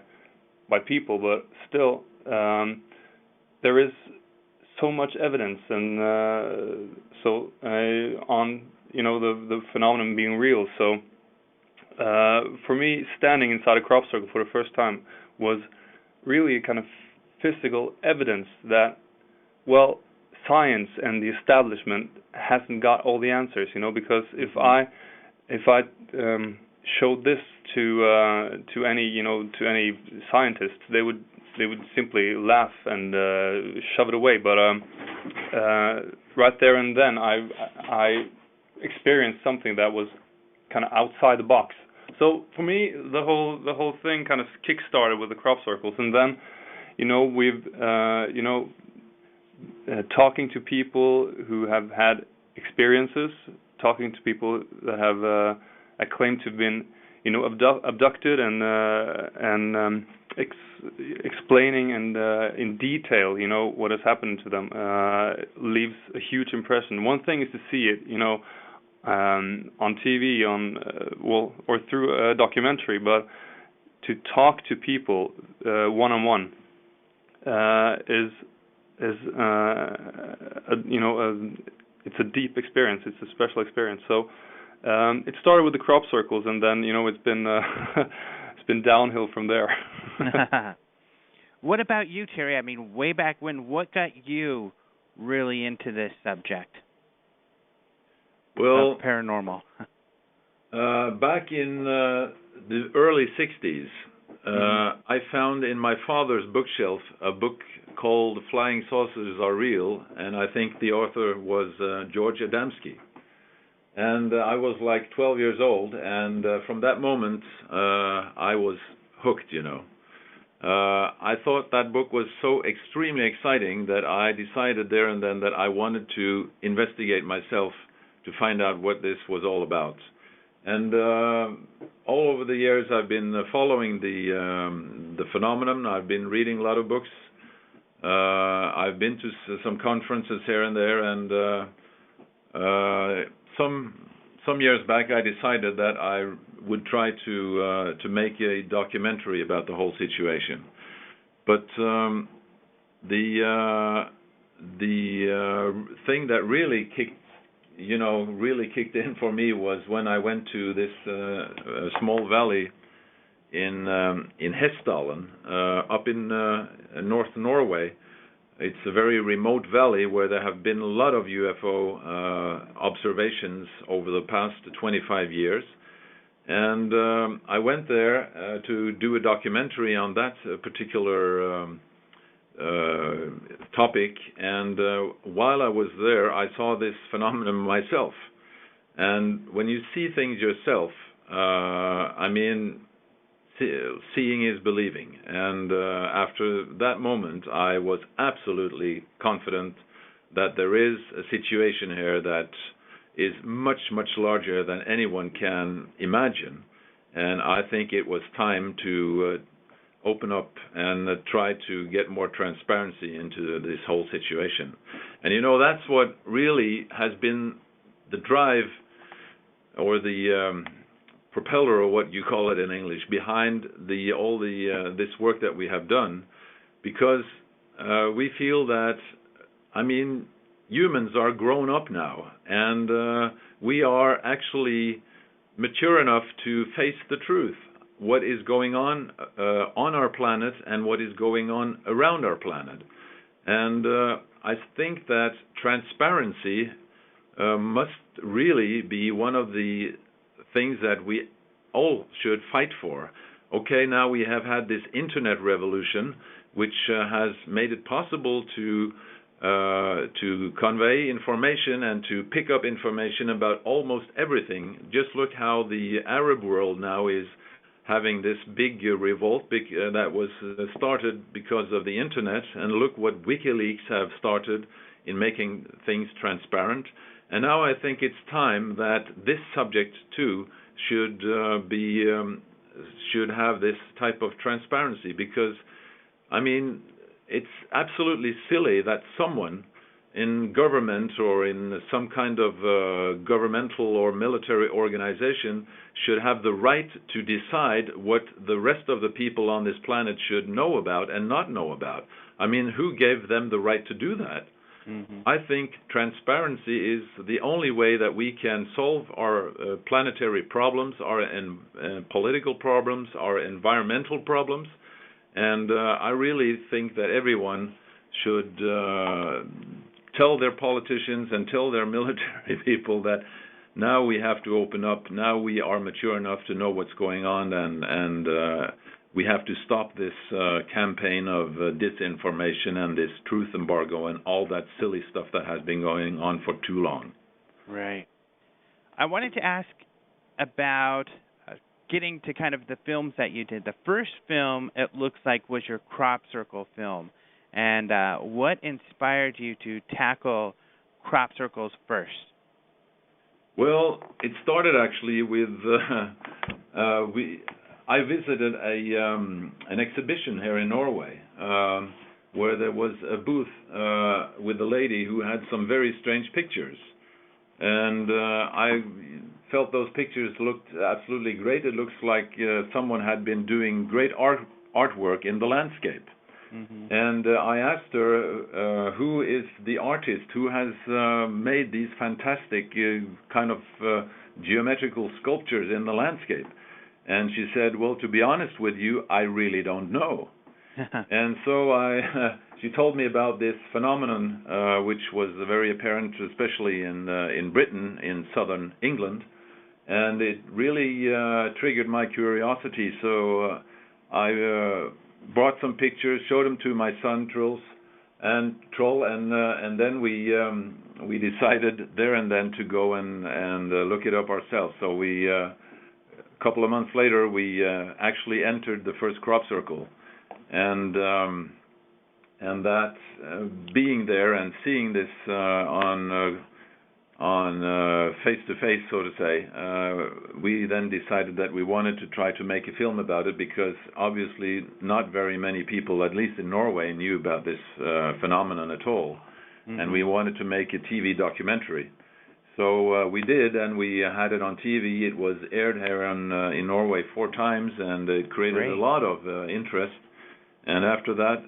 people, but still there is so much evidence and on the phenomenon being real. So for me, standing inside a crop circle for the first time was really a kind of physical evidence that, science and the establishment hasn't got all the answers, because if I showed this to any scientist, they would simply laugh and shove it away. But right there and then, I experienced something that was kind of outside the box. So for me, the whole thing kind of kick-started with the crop circles, and then we've talking to people who have had experiences, talking to people that have claimed to have been abducted and explaining and in detail, what has happened to them, leaves a huge impression. One thing is to see it, on TV, or through a documentary, but to talk to people one-on-one it's a deep experience. It's a special experience. So it started with the crop circles, and then it's been it's been downhill from there. What about you, Terry? I mean, way back when, what got you really into this subject? Well, of paranormal. Back in the early 60s, I found in my father's bookshelf a book called Flying Saucers Are Real, and I think the author was George Adamski. And I was like 12 years old, and from that moment I was hooked, I thought that book was so extremely exciting that I decided there and then that I wanted to investigate myself to find out what this was all about. And all over the years I've been following the phenomenon. I've been reading a lot of books. I've been to some conferences here and there, and some years back I decided that I would try to make a documentary about the whole situation. But the thing that really kicked in for me was when I went to this small valley in Hessdalen, up in North Norway. It's a very remote valley where there have been a lot of UFO observations over the past 25 years. And I went there to do a documentary on that particular topic, and while I was there, I saw this phenomenon myself. And when you see things yourself, seeing is believing. And after that moment, I was absolutely confident that there is a situation here that is much, much larger than anyone can imagine. And I think it was time to open up and try to get more transparency into this whole situation. And that's what really has been the drive, or the propeller, or what you call it in English, behind all this work that we have done, because we feel that, humans are grown up now, and we are actually mature enough to face the truth. What is going on our planet, and what is going on around our planet. And I think that transparency must really be one of the things that we all should fight for. Okay, now we have had this internet revolution, which has made it possible to convey information and to pick up information about almost everything. Just look how the Arab world now is having this big revolt that was started because of the internet, and look what WikiLeaks have started in making things transparent. And now I think it's time that this subject too should have this type of transparency, because it's absolutely silly that someone in government or in some kind of governmental or military organization should have the right to decide what the rest of the people on this planet should know about and not know about. Who gave them the right to do that? Mm-hmm. I think transparency is the only way that we can solve our planetary problems, our political problems, our environmental problems. And I really think that everyone should tell their politicians and tell their military people that now we have to open up, now we are mature enough to know what's going on, and we have to stop this campaign of disinformation and this truth embargo and all that silly stuff that has been going on for too long. Right. I wanted to ask about getting to kind of the films that you did. The first film, it looks like, was your crop circle film. And what inspired you to tackle crop circles first? Well, it started actually with I visited an exhibition here in Norway where there was a booth with a lady who had some very strange pictures. And I felt those pictures looked absolutely great. It looks like someone had been doing great artwork in the landscape. Mm-hmm. And I asked her who is the artist who has made these fantastic kind of geometrical sculptures in the landscape. And she said, well, to be honest with you, I really don't know. And so she told me about this phenomenon, which was very apparent, especially in Britain, in southern England, and it really triggered my curiosity. So I brought some pictures, showed them to my son Truls, and then we decided there and then to go and look it up ourselves. So we a couple of months later we actually entered the first crop circle. And that being there and seeing this on face to face, so to say, we then decided that we wanted to try to make a film about it, because obviously not very many people, at least in Norway, knew about this phenomenon at all. Mm-hmm. And we wanted to make a TV documentary. So we did, and we had it on TV. It was aired here in Norway 4 times, and it created a lot of interest. And after that,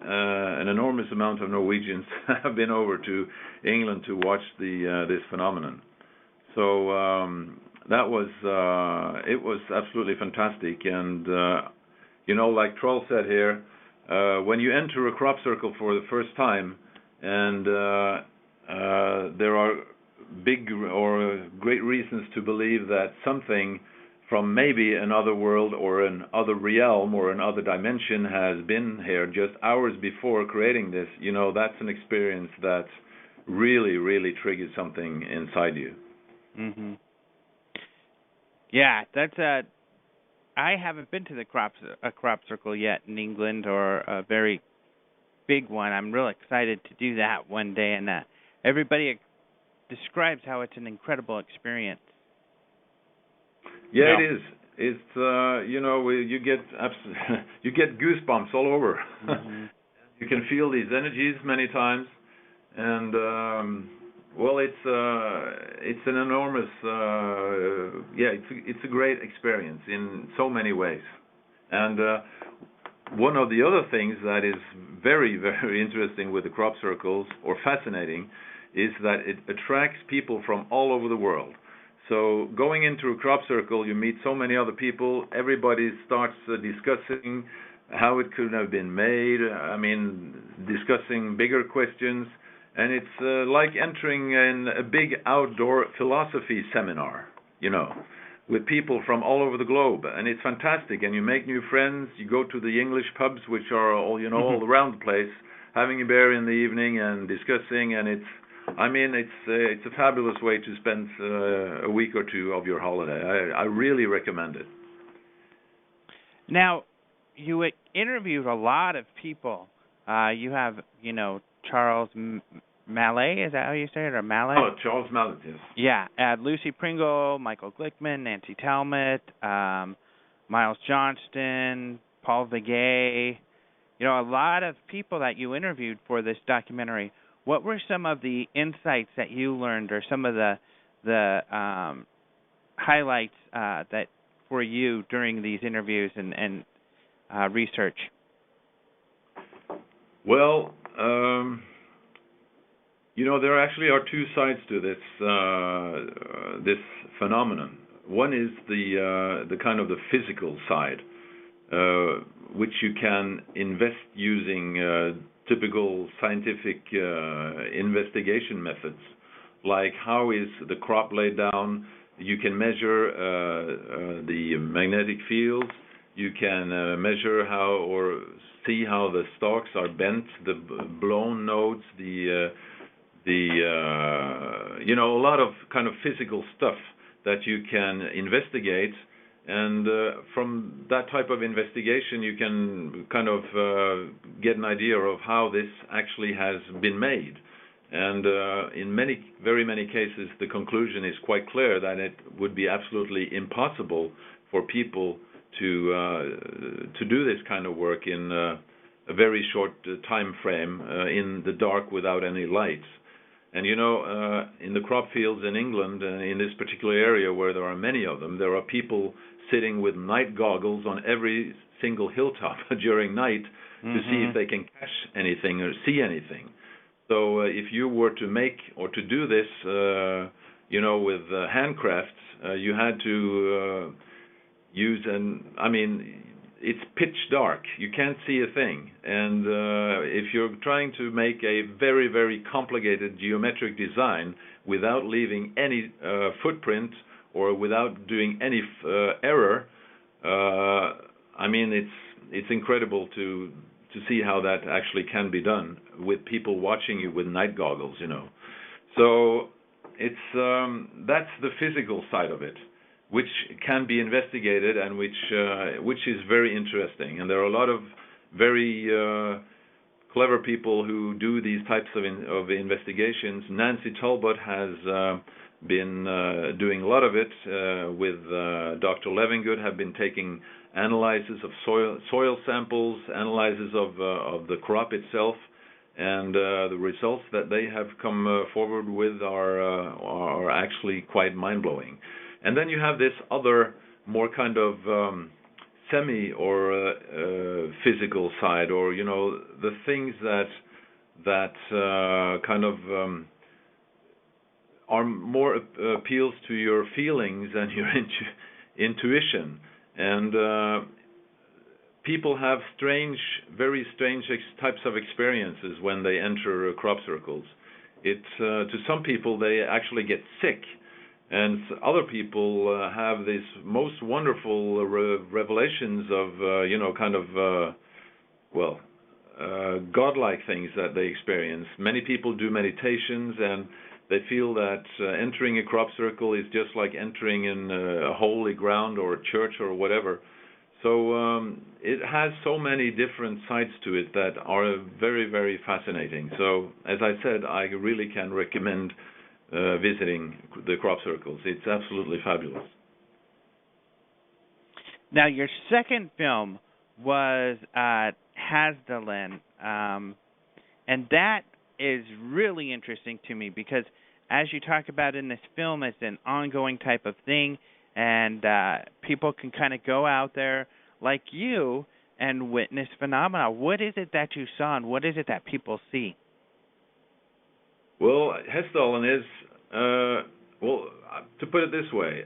an enormous amount of Norwegians have been over to England to watch this phenomenon. So that was it was absolutely fantastic. And like Troll said here, when you enter a crop circle for the first time, and there are big or great reasons to believe that something from maybe another world or another realm or another dimension has been here just hours before creating this, that's an experience that really, really triggers something inside you. Mhm. Yeah, that's I haven't been to a crop circle yet in England, or a very big one. I'm real excited to do that one day, and everybody describes how it's an incredible experience. Yeah, it is. It's you get you get goosebumps all over. Mm-hmm. You can feel these energies many times, and it's an enormous it's a great experience in so many ways. And one of the other things that is very, very interesting with the crop circles, or fascinating, is that it attracts people from all over the world. So going into a crop circle, you meet so many other people. Everybody starts discussing how it could have been made. I mean, discussing bigger questions. And it's like entering in a big outdoor philosophy seminar, with people from all over the globe. And it's fantastic. And you make new friends. You go to the English pubs, which are all, all around the place, having a beer in the evening and discussing. And it's a fabulous way to spend a week or two of your holiday. I really recommend it. Now, you interviewed a lot of people. You have, Charles Mallet, is that how you say it, or Mallet? Oh, Charles Mallet, yes. Yeah, Lucy Pringle, Michael Glickman, Nancy Talmott, Miles Johnston, Paul Vigay. A lot of people that you interviewed for this documentary. What were some of the insights that you learned, or some of the highlights that for you during these interviews and research? Well, there actually are 2 sides to this phenomenon. One is the kind of the physical side, which you can invest using typical scientific investigation methods, like how is the crop laid down. You can measure the magnetic fields. You can measure how or see how the stalks are bent, the blown nodes, a lot of kind of physical stuff that you can investigate. And from that type of investigation, you can kind of get an idea of how this actually has been made. And in very many cases, the conclusion is quite clear that it would be absolutely impossible for people to do this kind of work in a very short time frame in the dark without any lights. And you know, in the crop fields in England, in this particular area where there are many of them, there are people sitting with night goggles on every single hilltop during night to see if they can catch anything or see anything. So if you were to make or to do this, you know, with handcrafts, you had to use it's pitch dark. You can't see a thing. And if you're trying to make a very, very complicated geometric design without leaving any footprint or without doing any error, it's incredible to see how that actually can be done with people watching you with night goggles, you know. So it's that's the physical side of it, which can be investigated and which is very interesting. And there are a lot of very clever people who do these types of investigations. Nancy Talbot has been doing a lot of it with Dr. Levingood, have been taking analyses of soil samples, analyses of the crop itself, and the results that they have come forward with are actually quite mind-blowing. And then you have this other, more kind of semi or physical side, or you know, the things that kind of are more appeals to your feelings and your intuition. And people have very strange types of experiences when they enter crop circles. To some people, they actually get sick. And other people have these most wonderful revelations of, godlike things that they experience. Many people do meditations, and they feel that entering a crop circle is just like entering in a holy ground or a church or whatever. So it has so many different sides to it that are very, very fascinating. So, as I said, I really can recommend visiting the crop circles. It's absolutely fabulous. Now, your second film was Hessdalen, and that is really interesting to me because, as you talk about in this film, it's an ongoing type of thing, and people can kind of go out there like you and witness phenomena. What is it that you saw, and what is it that people see? Well, Hessdalen is, to put it this way,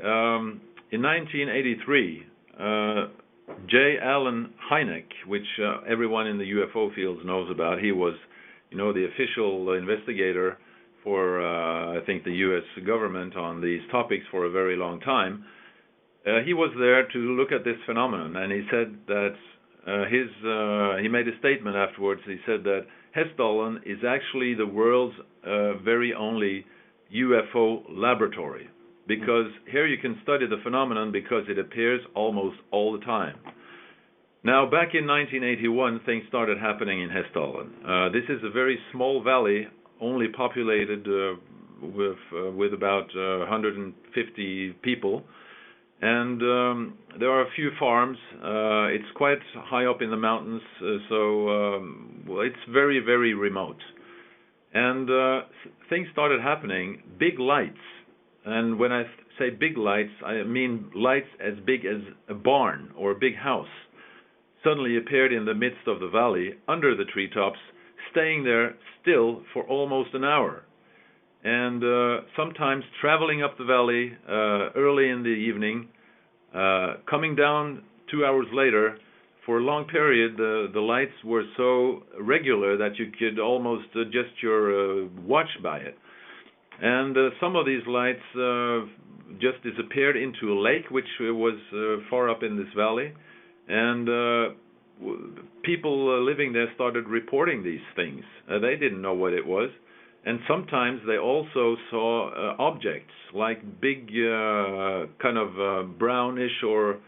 in 1983, J. Allen Hynek, which everyone in the UFO fields knows about, he was, the official investigator for, I think, the U.S. government on these topics for a very long time. He was there to look at this phenomenon, and he said that he made a statement afterwards. He said that Hessdalen is actually the world's very only UFO laboratory, because here you can study the phenomenon because it appears almost all the time. Now, back in 1981, things started happening in Hessdalen. This is a very small valley, only populated with about 150 people, and there are a few farms. It's quite high up in the mountains, so it's very, very remote. And things started happening, big lights. And when I say big lights, I mean lights as big as a barn or a big house suddenly appeared in the midst of the valley, under the treetops, staying there still for almost an hour. And sometimes traveling up the valley early in the evening, coming down 2 hours later. For a long period, the lights were so regular that you could almost adjust your watch by it. And some of these lights just disappeared into a lake, which was far up in this valley. And people living there started reporting these things. They didn't know what it was. And sometimes they also saw objects, like big kind of brownish or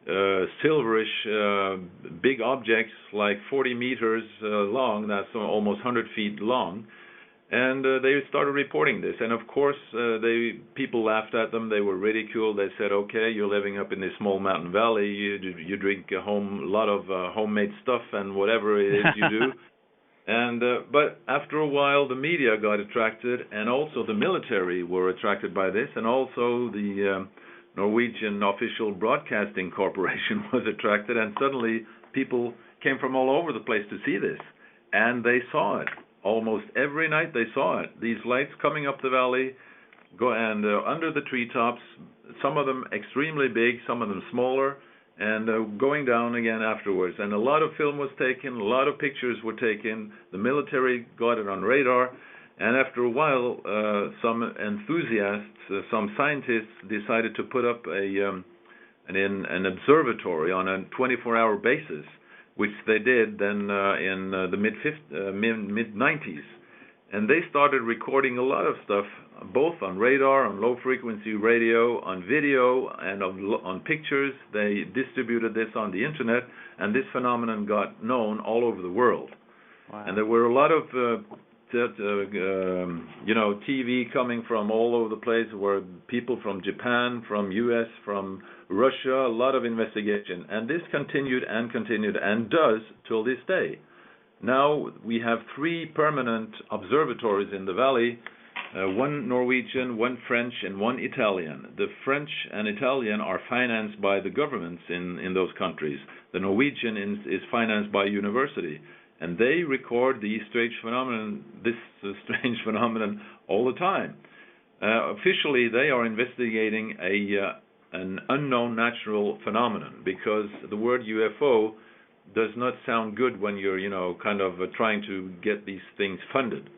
silverish big objects, like 40 meters long, that's almost 100 feet long. And they started reporting this, and of course, people laughed at them. They were ridiculed. They said, "Okay, you're living up in this small mountain valley. You drink a lot of homemade stuff and whatever it is you do." And but after a while, the media got attracted, and also the military were attracted by this, and also the Norwegian Official Broadcasting Corporation was attracted, and suddenly people came from all over the place to see this, and they saw it. Almost every night they saw it. These lights coming up the valley, under the treetops, some of them extremely big, some of them smaller, and going down again afterwards. And a lot of film was taken, a lot of pictures were taken. The military got it on radar, and after a while, some enthusiasts, some scientists decided to put up an observatory on a 24-hour basis, which they did then in the mid-90s. And they started recording a lot of stuff, both on radar, on low-frequency radio, on video, and on pictures. They distributed this on the Internet, and this phenomenon got known all over the world. Wow. And there were a lot of TV coming from all over the place, where people from Japan, from US, from Russia, a lot of investigation. And this continued and does till this day. Now we have 3 permanent observatories in the valley, one Norwegian, one French, and one Italian. The French and Italian are financed by the governments in those countries. The Norwegian is financed by university. And they record this strange phenomenon all the time. Officially, they are investigating an unknown natural phenomenon, because the word UFO does not sound good when you're, kind of trying to get these things funded.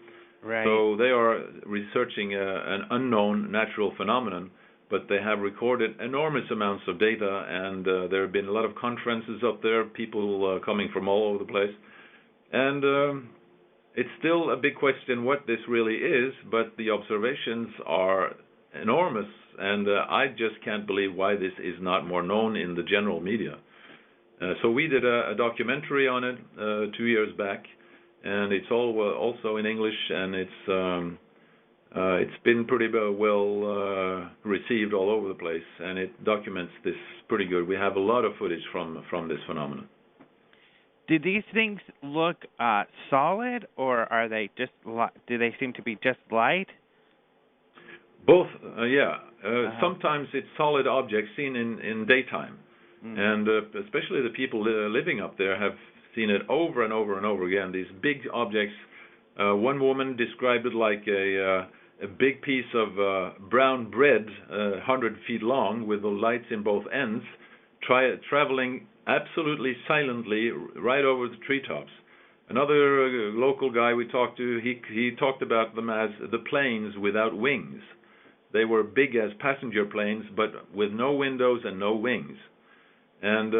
Right. So they are researching an unknown natural phenomenon, but they have recorded enormous amounts of data, and there have been a lot of conferences up there, people coming from all over the place. And it's still a big question what this really is, but the observations are enormous, and I just can't believe why this is not more known in the general media. So we did a documentary on it 2 years back, and it's also in English, and it's been pretty well received all over the place, and it documents this pretty good. We have a lot of footage from this phenomenon. Do these things look solid, or are they just? Do they seem to be just light? Both, yeah. Sometimes it's solid objects seen in daytime, and especially the people living up there have seen it over and over and over again. These big objects. One woman described it like a big piece of brown bread, 100 feet long, with the lights in both ends, traveling absolutely silently right over the treetops. Another local guy we talked to, he talked about them as the planes without wings. They were big as passenger planes, but with no windows and no wings. And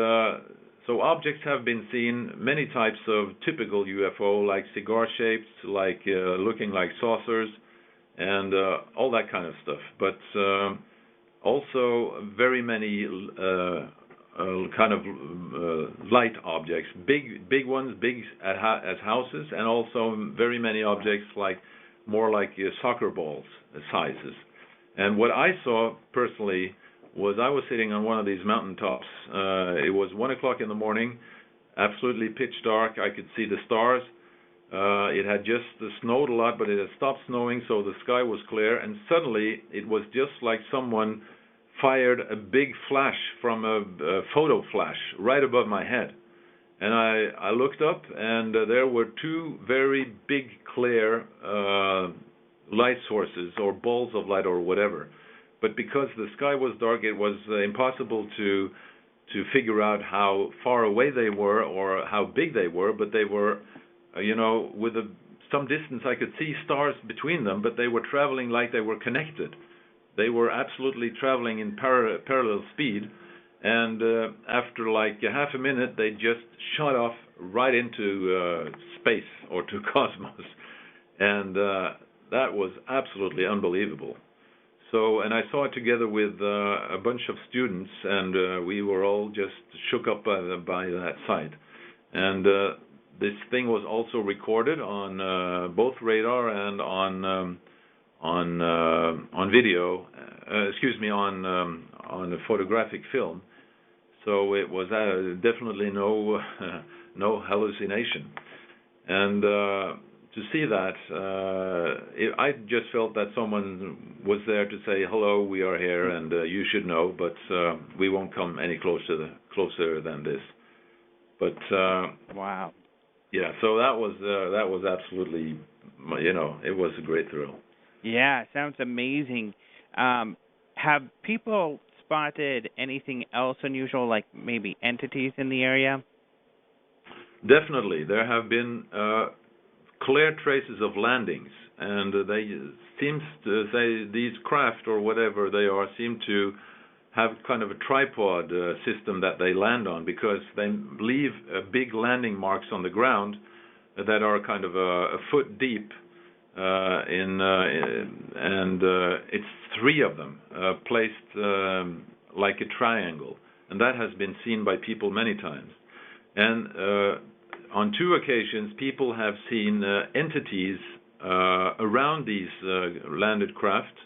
so objects have been seen, many types of typical UFO, like cigar shapes, like looking like saucers, and all that kind of stuff. But also very many kind of light objects, big ones, big as houses, and also very many objects more like soccer balls sizes. And what I saw personally was I was sitting on one of these mountaintops. It was 1 o'clock in the morning, absolutely pitch dark. I could see the stars. It had just snowed a lot, but it had stopped snowing, so the sky was clear. And suddenly, it was just like someone fired a big flash from a photo flash right above my head. And I looked up, and there were 2 very big, clear light sources, or balls of light, or whatever. But because the sky was dark, it was impossible to figure out how far away they were or how big they were. But they were, with some distance, I could see stars between them, but they were traveling like they were connected. They were absolutely traveling in parallel speed, and after like half a minute, they just shot off right into space, or to cosmos, and that was absolutely unbelievable. So, and I saw it together with a bunch of students, and we were all just shook up by that sight. And this thing was also recorded on both radar and on video. On a photographic film. So it was definitely no hallucination. And to see that, I just felt that someone was there to say, hello, we are here, and you should know, but we won't come any closer than this. But wow. Yeah, so that was absolutely, it was a great thrill. Yeah, sounds amazing. Have people spotted anything else unusual, like maybe entities in the area? Definitely. There have been clear traces of landings, and they seem to say these craft or whatever they are seem to have kind of a tripod system that they land on, because they leave big landing marks on the ground that are kind of a foot deep, and it's 3 of them placed like a triangle, and that has been seen by people many times. And on 2 occasions, people have seen entities around these landed craft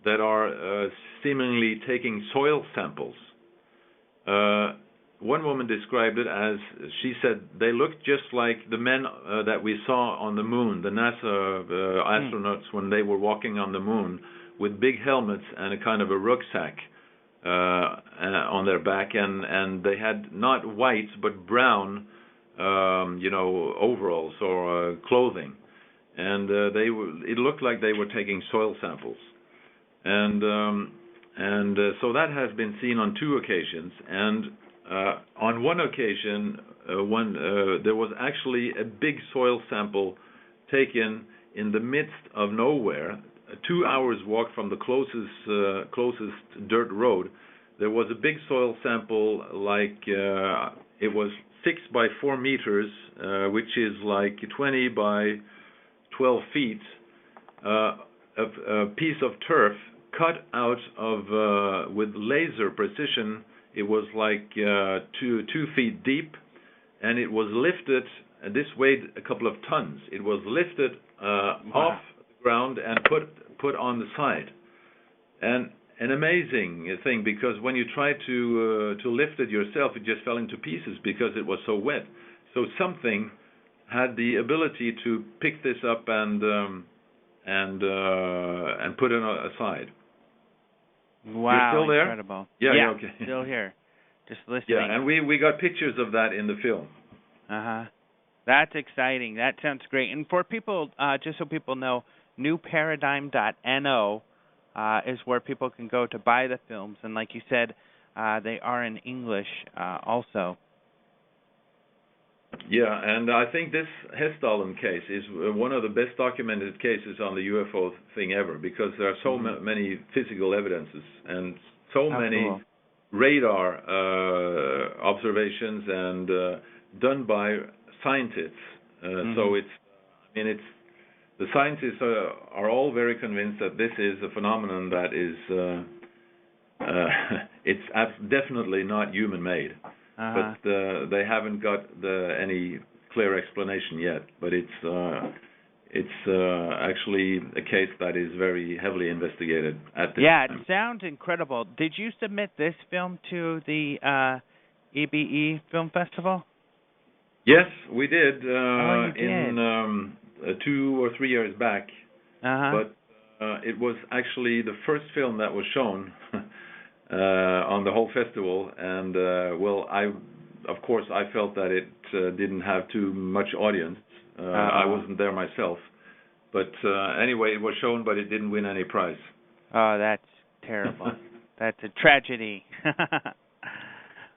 that are seemingly taking soil samples. One woman described it as, she said, they looked just like the men that we saw on the moon, the NASA astronauts when they were walking on the moon, with big helmets and a kind of a rucksack on their back, and they had not white but brown, overalls or clothing, and it looked like they were taking soil samples, and so that has been seen on 2 occasions, and on one occasion, there was actually a big soil sample taken in the midst of nowhere, 2 hours walk from the closest dirt road. There was a big soil sample, like it was 6 by 4 meters, which is like 20 by 12 feet, a piece of turf cut out of with laser precision. It was like 2 feet deep, and it was lifted. And this weighed a couple of tons. It was lifted off the ground and put on the side. And an amazing thing, because when you tried to lift it yourself, it just fell into pieces because it was so wet. So something had the ability to pick this up and put it aside. Wow, you're still there? Incredible. Yeah, okay. Still here. Just listening. Yeah, and we got pictures of that in the film. Uh-huh. That's exciting. That sounds great. And for people, just so people know, newparadigm.no is where people can go to buy the films. And like you said, they are in English also. Yeah, and I think this Hessdalen case is one of the best documented cases on the UFO thing ever, because there are so many physical evidences and so many radar observations and done by scientists. So the scientists are all very convinced that this is a phenomenon that is it's definitely not human-made. But they haven't got any clear explanation yet. But it's actually a case that is very heavily investigated at this time. Yeah, it sounds incredible. Did you submit this film to the EBE Film Festival? Yes, we did. You did. In 2 or 3 years back. But it was actually the first film that was shown on the whole festival, and of course I felt that it didn't have too much audience. I wasn't there myself, but anyway, it was shown, but it didn't win any prize. Oh, that's terrible. That's a tragedy.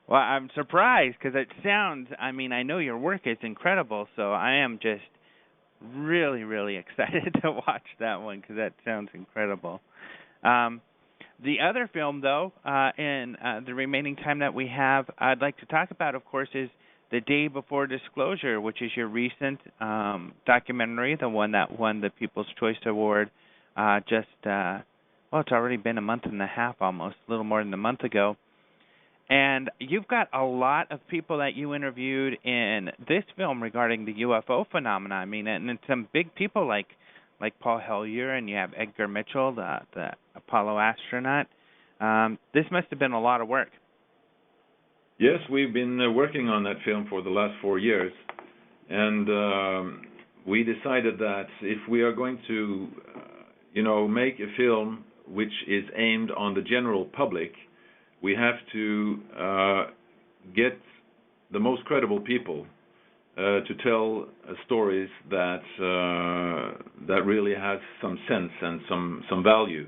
Well, I'm surprised, because it sounds, I know your work is incredible, so I am just really, really excited to watch that one, because that sounds incredible. The other film, though, in the remaining time that we have, I'd like to talk about, of course, is The Day Before Disclosure, which is your recent documentary, the one that won the People's Choice Award it's already been a month and a half almost, a little more than a month ago. And you've got a lot of people that you interviewed in this film regarding the UFO phenomena. I mean, and some big people like Paul Hellyer, and you have Edgar Mitchell, the Apollo astronaut. This must have been a lot of work. Yes, we've been working on that film for the last 4 years, and we decided that if we are going to, make a film which is aimed on the general public, we have to get the most credible people to tell stories that really has some sense and some value.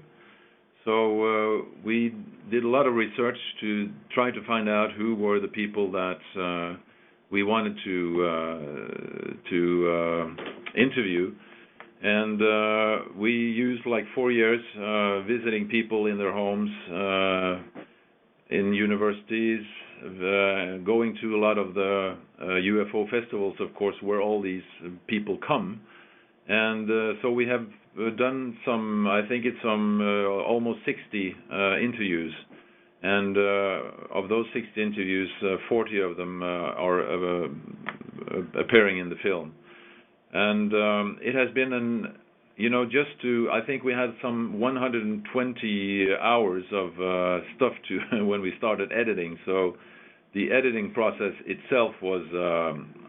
So we did a lot of research to try to find out who were the people that we wanted to interview. And we used like 4 years visiting people in their homes, in universities, going to a lot of the UFO festivals, of course, where all these people come. And so we have done I think it's almost 60 interviews. And of those 60 interviews, 40 of them are appearing in the film. And it has been I think we had some 120 hours of stuff to when we started editing. So the editing process itself was,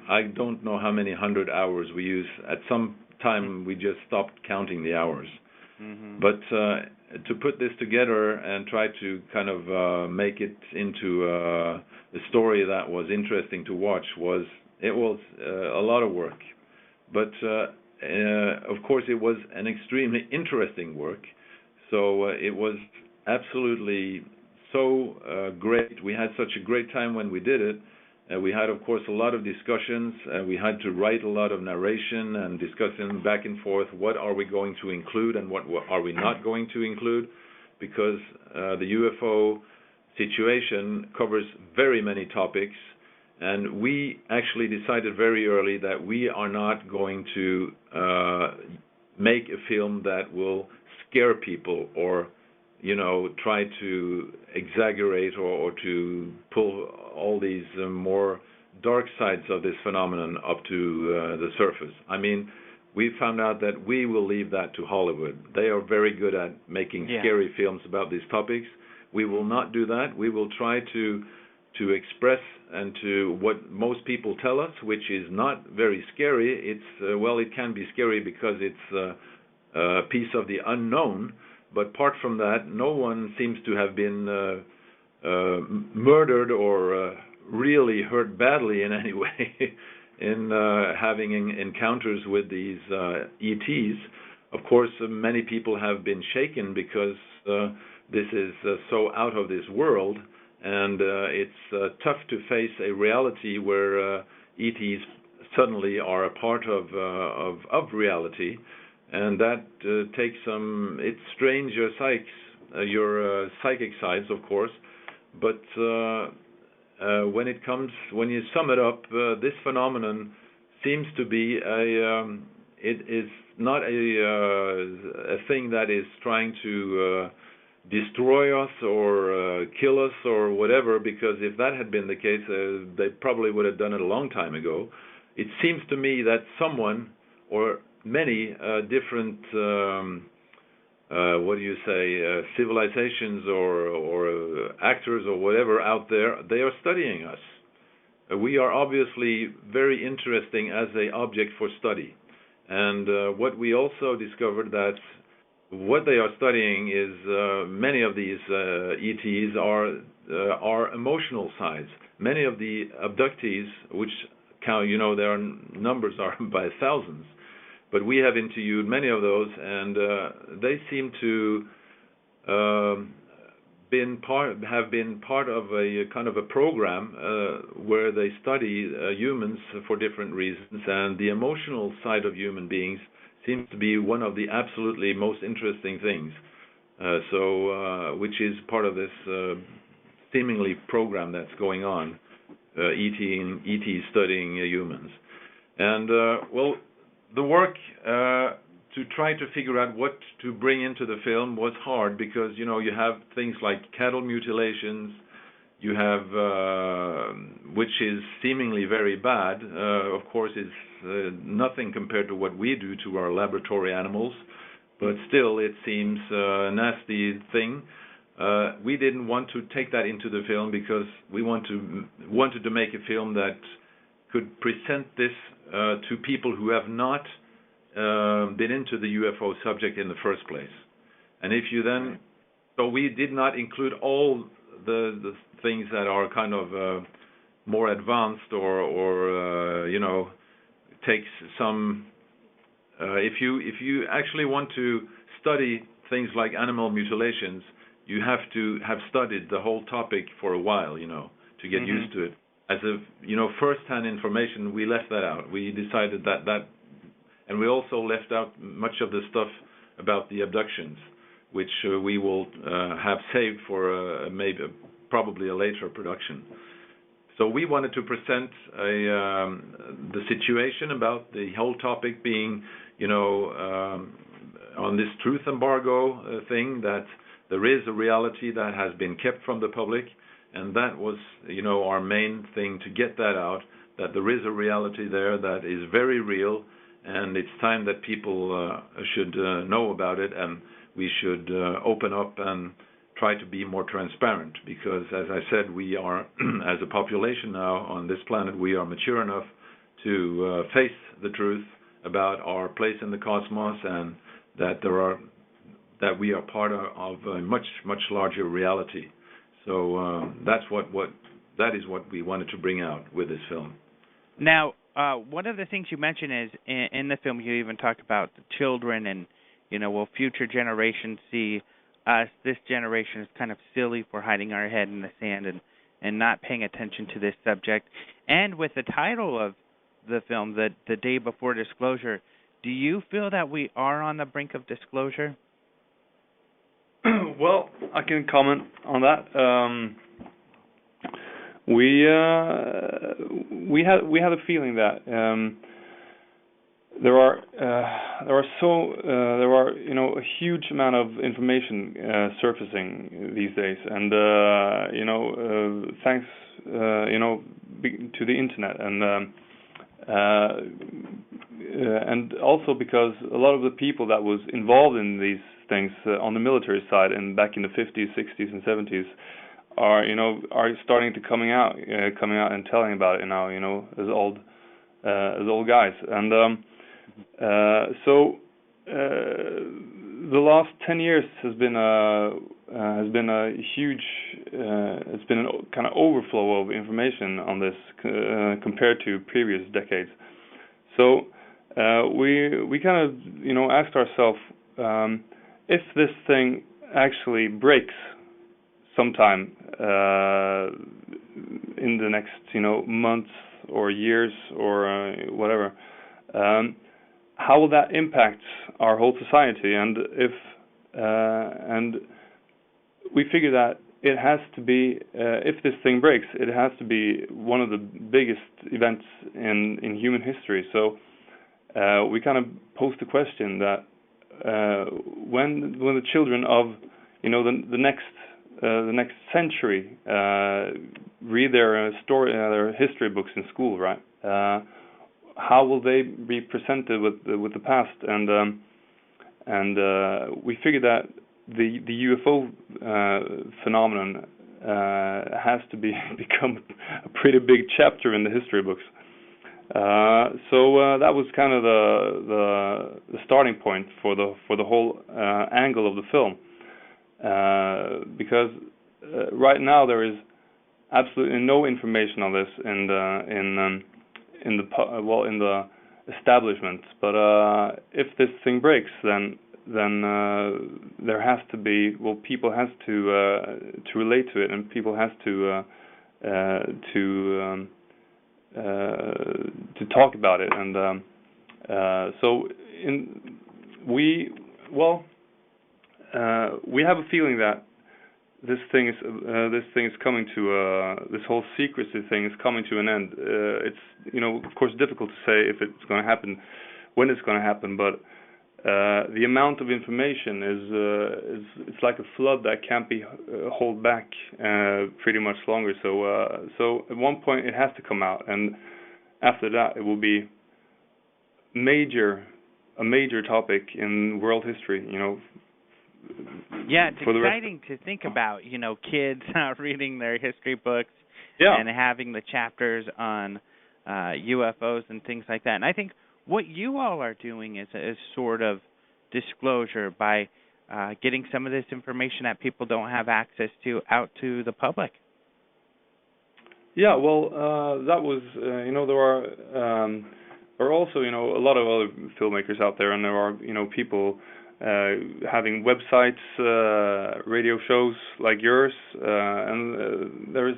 I don't know how many 100 hours we used. At some time, we just stopped counting the hours. Mm-hmm. But to put this together and try to kind of make it into a story that was interesting to watch was a lot of work. But of course, it was an extremely interesting work. So it was absolutely so great. We had such a great time when we did it. We had, of course, a lot of discussions. We had to write a lot of narration and discussing back and forth. What are we going to include and what are we not going to include? Because the UFO situation covers very many topics. And we actually decided very early that we are not going to make a film that will scare people or, try to exaggerate or to pull all these more dark sides of this phenomenon up to the surface. I mean, we found out that we will leave that to Hollywood. They are very good at making scary films about these topics. We will not do that. We will try to express and to what most people tell us, which is not very scary. It's it can be scary because it's a piece of the unknown, but apart from that, no one seems to have been murdered or really hurt badly in any way in having encounters with these ETs. Of course, many people have been shaken because this is so out of this world. And it's tough to face a reality where ETs suddenly are a part of reality, and that takes it strains your psychic sides, of course. But when you sum it up, this phenomenon seems to be it is not a thing that is trying to destroy us or kill us or whatever, because if that had been the case, they probably would have done it a long time ago. It seems to me that someone or many different civilizations or actors or whatever out there, they are studying us. We are obviously very interesting as an object for study. And what we also discovered that what they are studying is many of these ETs are emotional sides. Many of the abductees, which count, their numbers are by thousands, but we have interviewed many of those, and they seem to have been part of a kind of a program where they study humans for different reasons, and the emotional side of human beings seems to be one of the absolutely most interesting things. Which is part of this seemingly program that's going on, ET studying humans. And the work to try to figure out what to bring into the film was hard because you have things like cattle mutilations, you have, which is seemingly very bad, of course, is nothing compared to what we do to our laboratory animals, but still it seems a nasty thing. We didn't want to take that into the film because we wanted to make a film that could present this to people who have not been into the UFO subject in the first place. And if you then, so we did not include all the things that are kind of more advanced or you know, takes some. If you actually want to study things like animal mutilations, you have to have studied the whole topic for a while, you know, to get used to it. As a, you know, first-hand information, we left that out. We decided that, and we also left out much of the stuff about the abductions, which we will have saved for probably a later production. So we wanted to present the situation about the whole topic being, you know, on this truth embargo thing, that there is a reality that has been kept from the public, and that was, you know, our main thing, to get that out, that there is a reality there that is very real, and it's time that people should know about it, and we should open up and try to be more transparent, because as I said, we are, as a population now on this planet, we are mature enough to face the truth about our place in the cosmos, and that we are part of a much larger reality. So that is what we wanted to bring out with this film. Now, one of the things you mentioned is in the film you even talk about the children, and, you know, will future generations see us? This generation is kind of silly for hiding our head in the sand and not paying attention to this subject. And with the title of the film, The Day Before Disclosure, do you feel that we are on the brink of disclosure? Well, I can comment on that. We had a feeling that there are you know, a huge amount of information surfacing these days, and you know, thanks you know, to the internet, and also because a lot of the people that was involved in these things on the military side and back in the 50s, 60s, and 70s are starting to coming out and telling about it now, you know, as old guys. And so the last 10 years has been a huge it's been a kind of overflow of information on this compared to previous decades. So we kind of, you know, asked ourselves, if this thing actually breaks sometime in the next, you know, months or years or whatever, how will that impact our whole society? And and we figure that it has to be, if this thing breaks, it has to be one of the biggest events in human history. So we kind of posed the question that when the children of, you know, the next century read their their history books in school, right? How will they be presented with the past? And we figured that the UFO phenomenon has to become a pretty big chapter in the history books. So that was kind of the starting point for the whole angle of the film, because right now there is absolutely no information on this in the establishment. But if this thing breaks, then there has to be, people has to relate to it, and people has to talk about it. And so we have a feeling that this thing is coming to this whole secrecy thing is coming to an end. It's, you know, of course, difficult to say if it's going to happen, when it's going to happen, but the amount of information is it's like a flood that can't be held back pretty much longer. So at one point it has to come out, and after that it will be a major topic in world history. Yeah, it's for the exciting to think about. Kids reading their history books Yeah. and having the chapters on UFOs and things like that. And I think what you all are doing is a sort of disclosure by getting some of this information that people don't have access to out to the public. Yeah, well, that was, there are also, a lot of other filmmakers out there, and there are, people having websites, radio shows like yours, and there's,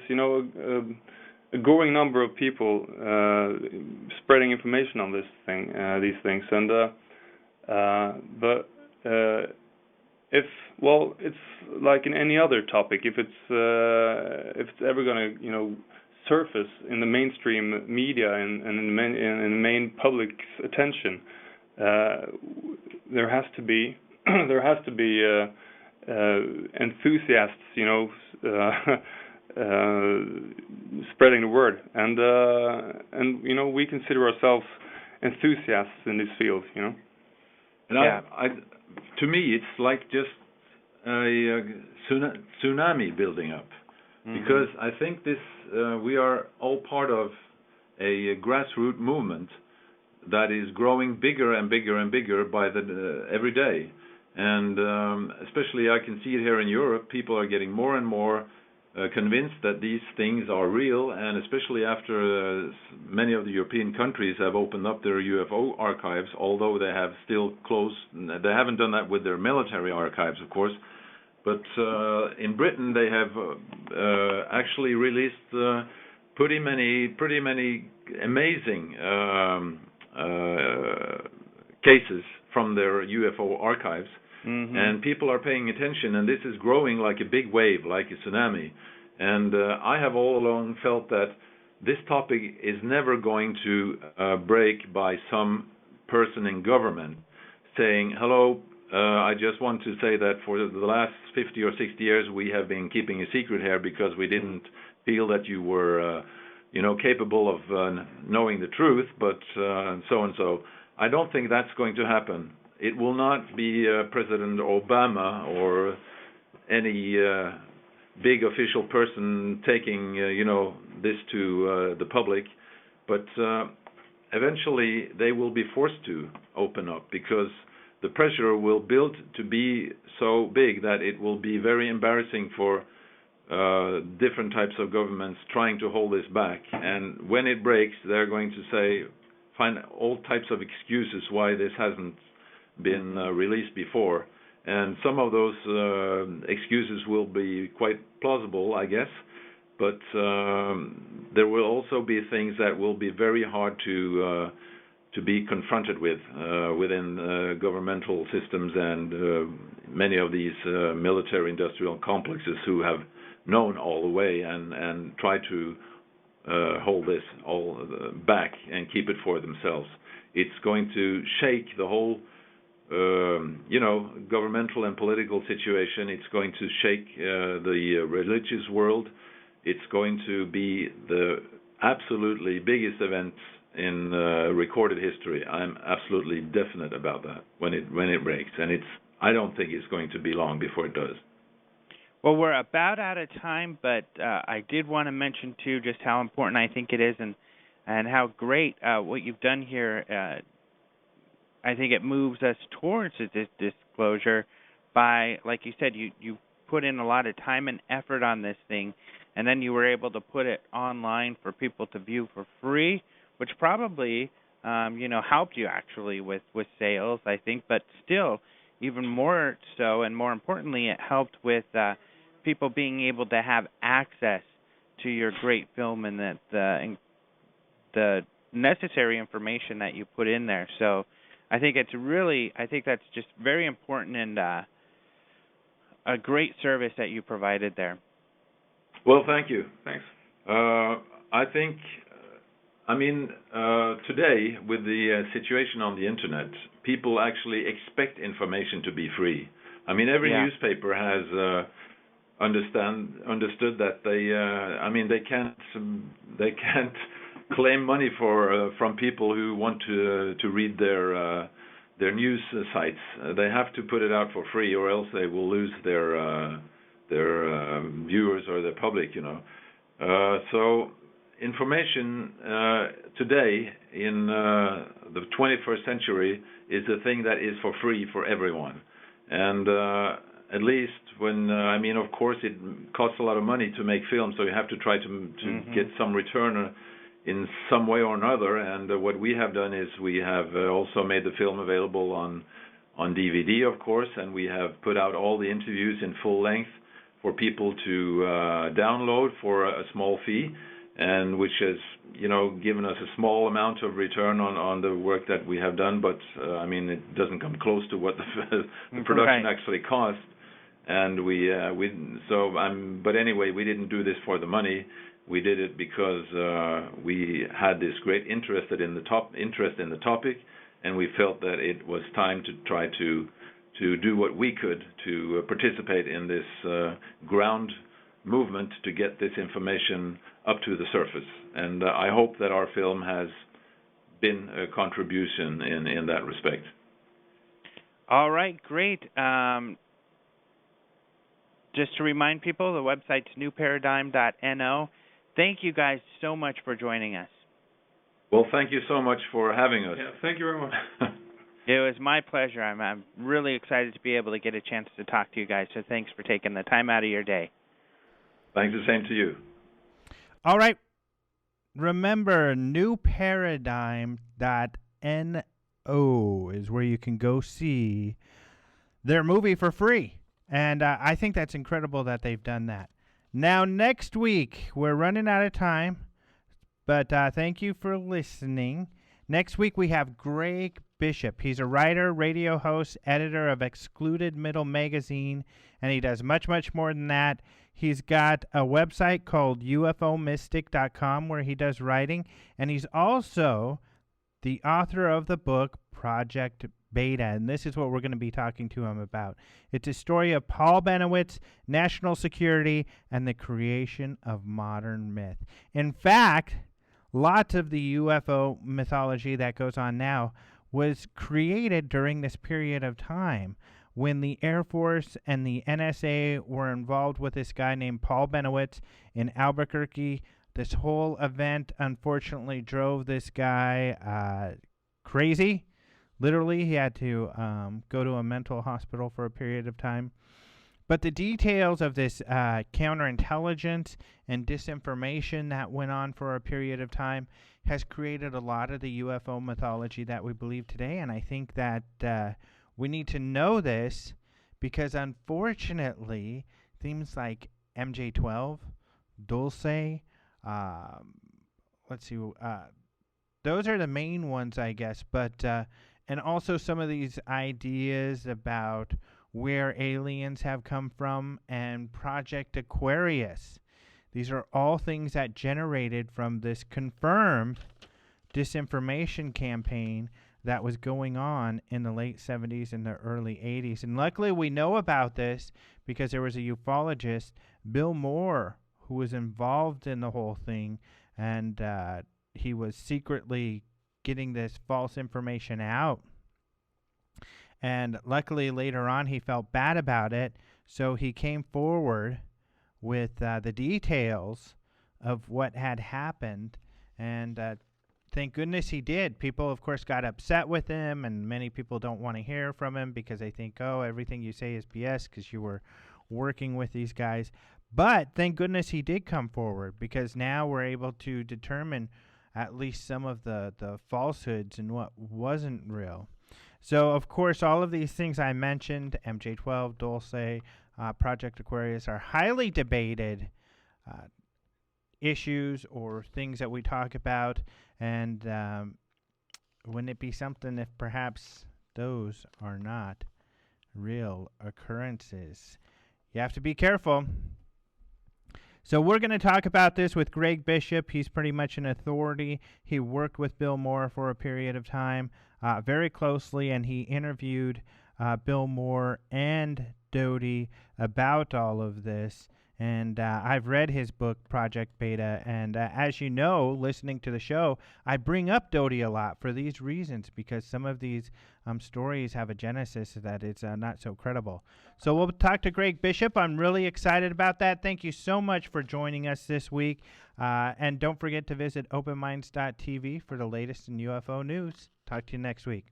a growing number of people spreading information on these things, and but it's like in any other topic. If it's ever going to surface in the mainstream media and in the main public's attention, there has to be enthusiasts, spreading the word, and we consider ourselves enthusiasts in this field, And yeah. To me, it's like just a tsunami building up, because I think this we are all part of a grassroots movement that is growing bigger and bigger and bigger by every day, and especially I can see it here in Europe. People are getting more and more convinced that these things are real, and especially after many of the European countries have opened up their UFO archives, although they have still closed. They haven't done that with their military archives, of course, but in Britain they have actually released pretty many amazing cases from their UFO archives. And people are paying attention, and this is growing like a big wave, like a tsunami. And I have all along felt that this topic is never going to break by some person in government saying, hello, I just want to say that for the last 50 or 60 years we have been keeping a secret here because we didn't feel that you were capable of knowing the truth, but so and so. I don't think that's going to happen. It will not be President Obama or any big official person taking, this to the public, but eventually they will be forced to open up because the pressure will build to be so big that it will be very embarrassing for different types of governments trying to hold this back. And when it breaks, they're going to find all types of excuses why this hasn't been released before, and some of those excuses will be quite plausible, I guess, but there will also be things that will be very hard to be confronted with within governmental systems and many of these military-industrial complexes who have known all the way and try to hold this all back and keep it for themselves. It's going to shake the whole governmental and political situation. It's going to shake the religious world. It's going to be the absolutely biggest event in recorded history. I'm absolutely definite about that when it breaks, and I don't think it's going to be long before it does. Well, we're about out of time, but I did want to mention too just how important I think it is, and how great what you've done here. I think it moves us towards this disclosure by, like you said, you put in a lot of time and effort on this thing, and then you were able to put it online for people to view for free, which probably, helped you actually with sales, I think, but still, even more so and more importantly, it helped with people being able to have access to your great film and the necessary information that you put in there. So I think that's just very important and a great service that you provided there. Well, thank you. Thanks. I think, today with the situation on the internet, people actually expect information to be free. I mean, every newspaper has understood that they can't claim money from people who want to read their news sites. They have to put it out for free, or else they will lose their viewers or their public. So information today in the 21st century is a thing that is for free for everyone, and at least when of course it costs a lot of money to make films, so you have to try to get some return in some way or another. And what we have done is we have also made the film available on DVD, of course, and we have put out all the interviews in full length for people to download for a small fee, and which has given us a small amount of return on the work that we have done, but it doesn't come close to what the production actually cost. And but anyway, we didn't do this for the money. We did it because we had this great interest in the topic, and we felt that it was time to try to do what we could to participate in this ground movement to get this information up to the surface. And I hope that our film has been a contribution in that respect. All right, great. Just to remind people, the website's newparadigm.no. Thank you guys so much for joining us. Well, thank you so much for having us. Yeah, thank you very much. It was my pleasure. I'm really excited to be able to get a chance to talk to you guys, so thanks for taking the time out of your day. Thanks, the same to you. All right. Remember, newparadigm.no is where you can go see their movie for free. And I think that's incredible that they've done that. Now, next week, we're running out of time, but thank you for listening. Next week, we have Greg Bishop. He's a writer, radio host, editor of Excluded Middle Magazine, and he does much, much more than that. He's got a website called UFOmystic.com where he does writing, and he's also the author of the book Project Beta, and this is what we're going to be talking to him about. It's a story of Paul Bennewitz, national security, and the creation of modern myth. In fact, lots of the UFO mythology that goes on now was created during this period of time when the Air Force and the NSA were involved with this guy named Paul Bennewitz in Albuquerque. This whole event, unfortunately, drove this guy crazy. Literally, he had to go to a mental hospital for a period of time. But the details of this counterintelligence and disinformation that went on for a period of time has created a lot of the UFO mythology that we believe today. And I think that we need to know this because, unfortunately, things like MJ12, Dulce, those are the main ones, I guess. But and also some of these ideas about where aliens have come from and Project Aquarius. These are all things that generated from this confirmed disinformation campaign that was going on in the late 70s and the early 80s. And luckily we know about this because there was a ufologist, Bill Moore, who was involved in the whole thing, and he was secretly getting this false information out. And luckily later on he felt bad about it, so he came forward with the details of what had happened, and thank goodness he did. People, of course, got upset with him, and many people don't want to hear from him because they think, oh, everything you say is BS because you were working with these guys. But thank goodness he did come forward, because now we're able to determine at least some of the falsehoods and what wasn't real. So, of course, all of these things I mentioned, MJ12, Dulce, Project Aquarius, are highly debated issues or things that we talk about. And wouldn't it be something if perhaps those are not real occurrences? You have to be careful. So we're going to talk about this with Greg Bishop. He's pretty much an authority. He worked with Bill Moore for a period of time. very closely, and he interviewed Bill Moore and Doty about all of this. And I've read his book, Project Beta, and as you know, listening to the show, I bring up Doty a lot for these reasons, because some of these stories have a genesis that it's not so credible. So we'll talk to Greg Bishop. I'm really excited about that. Thank you so much for joining us this week. And don't forget to visit openminds.tv for the latest in UFO news. Talk to you next week.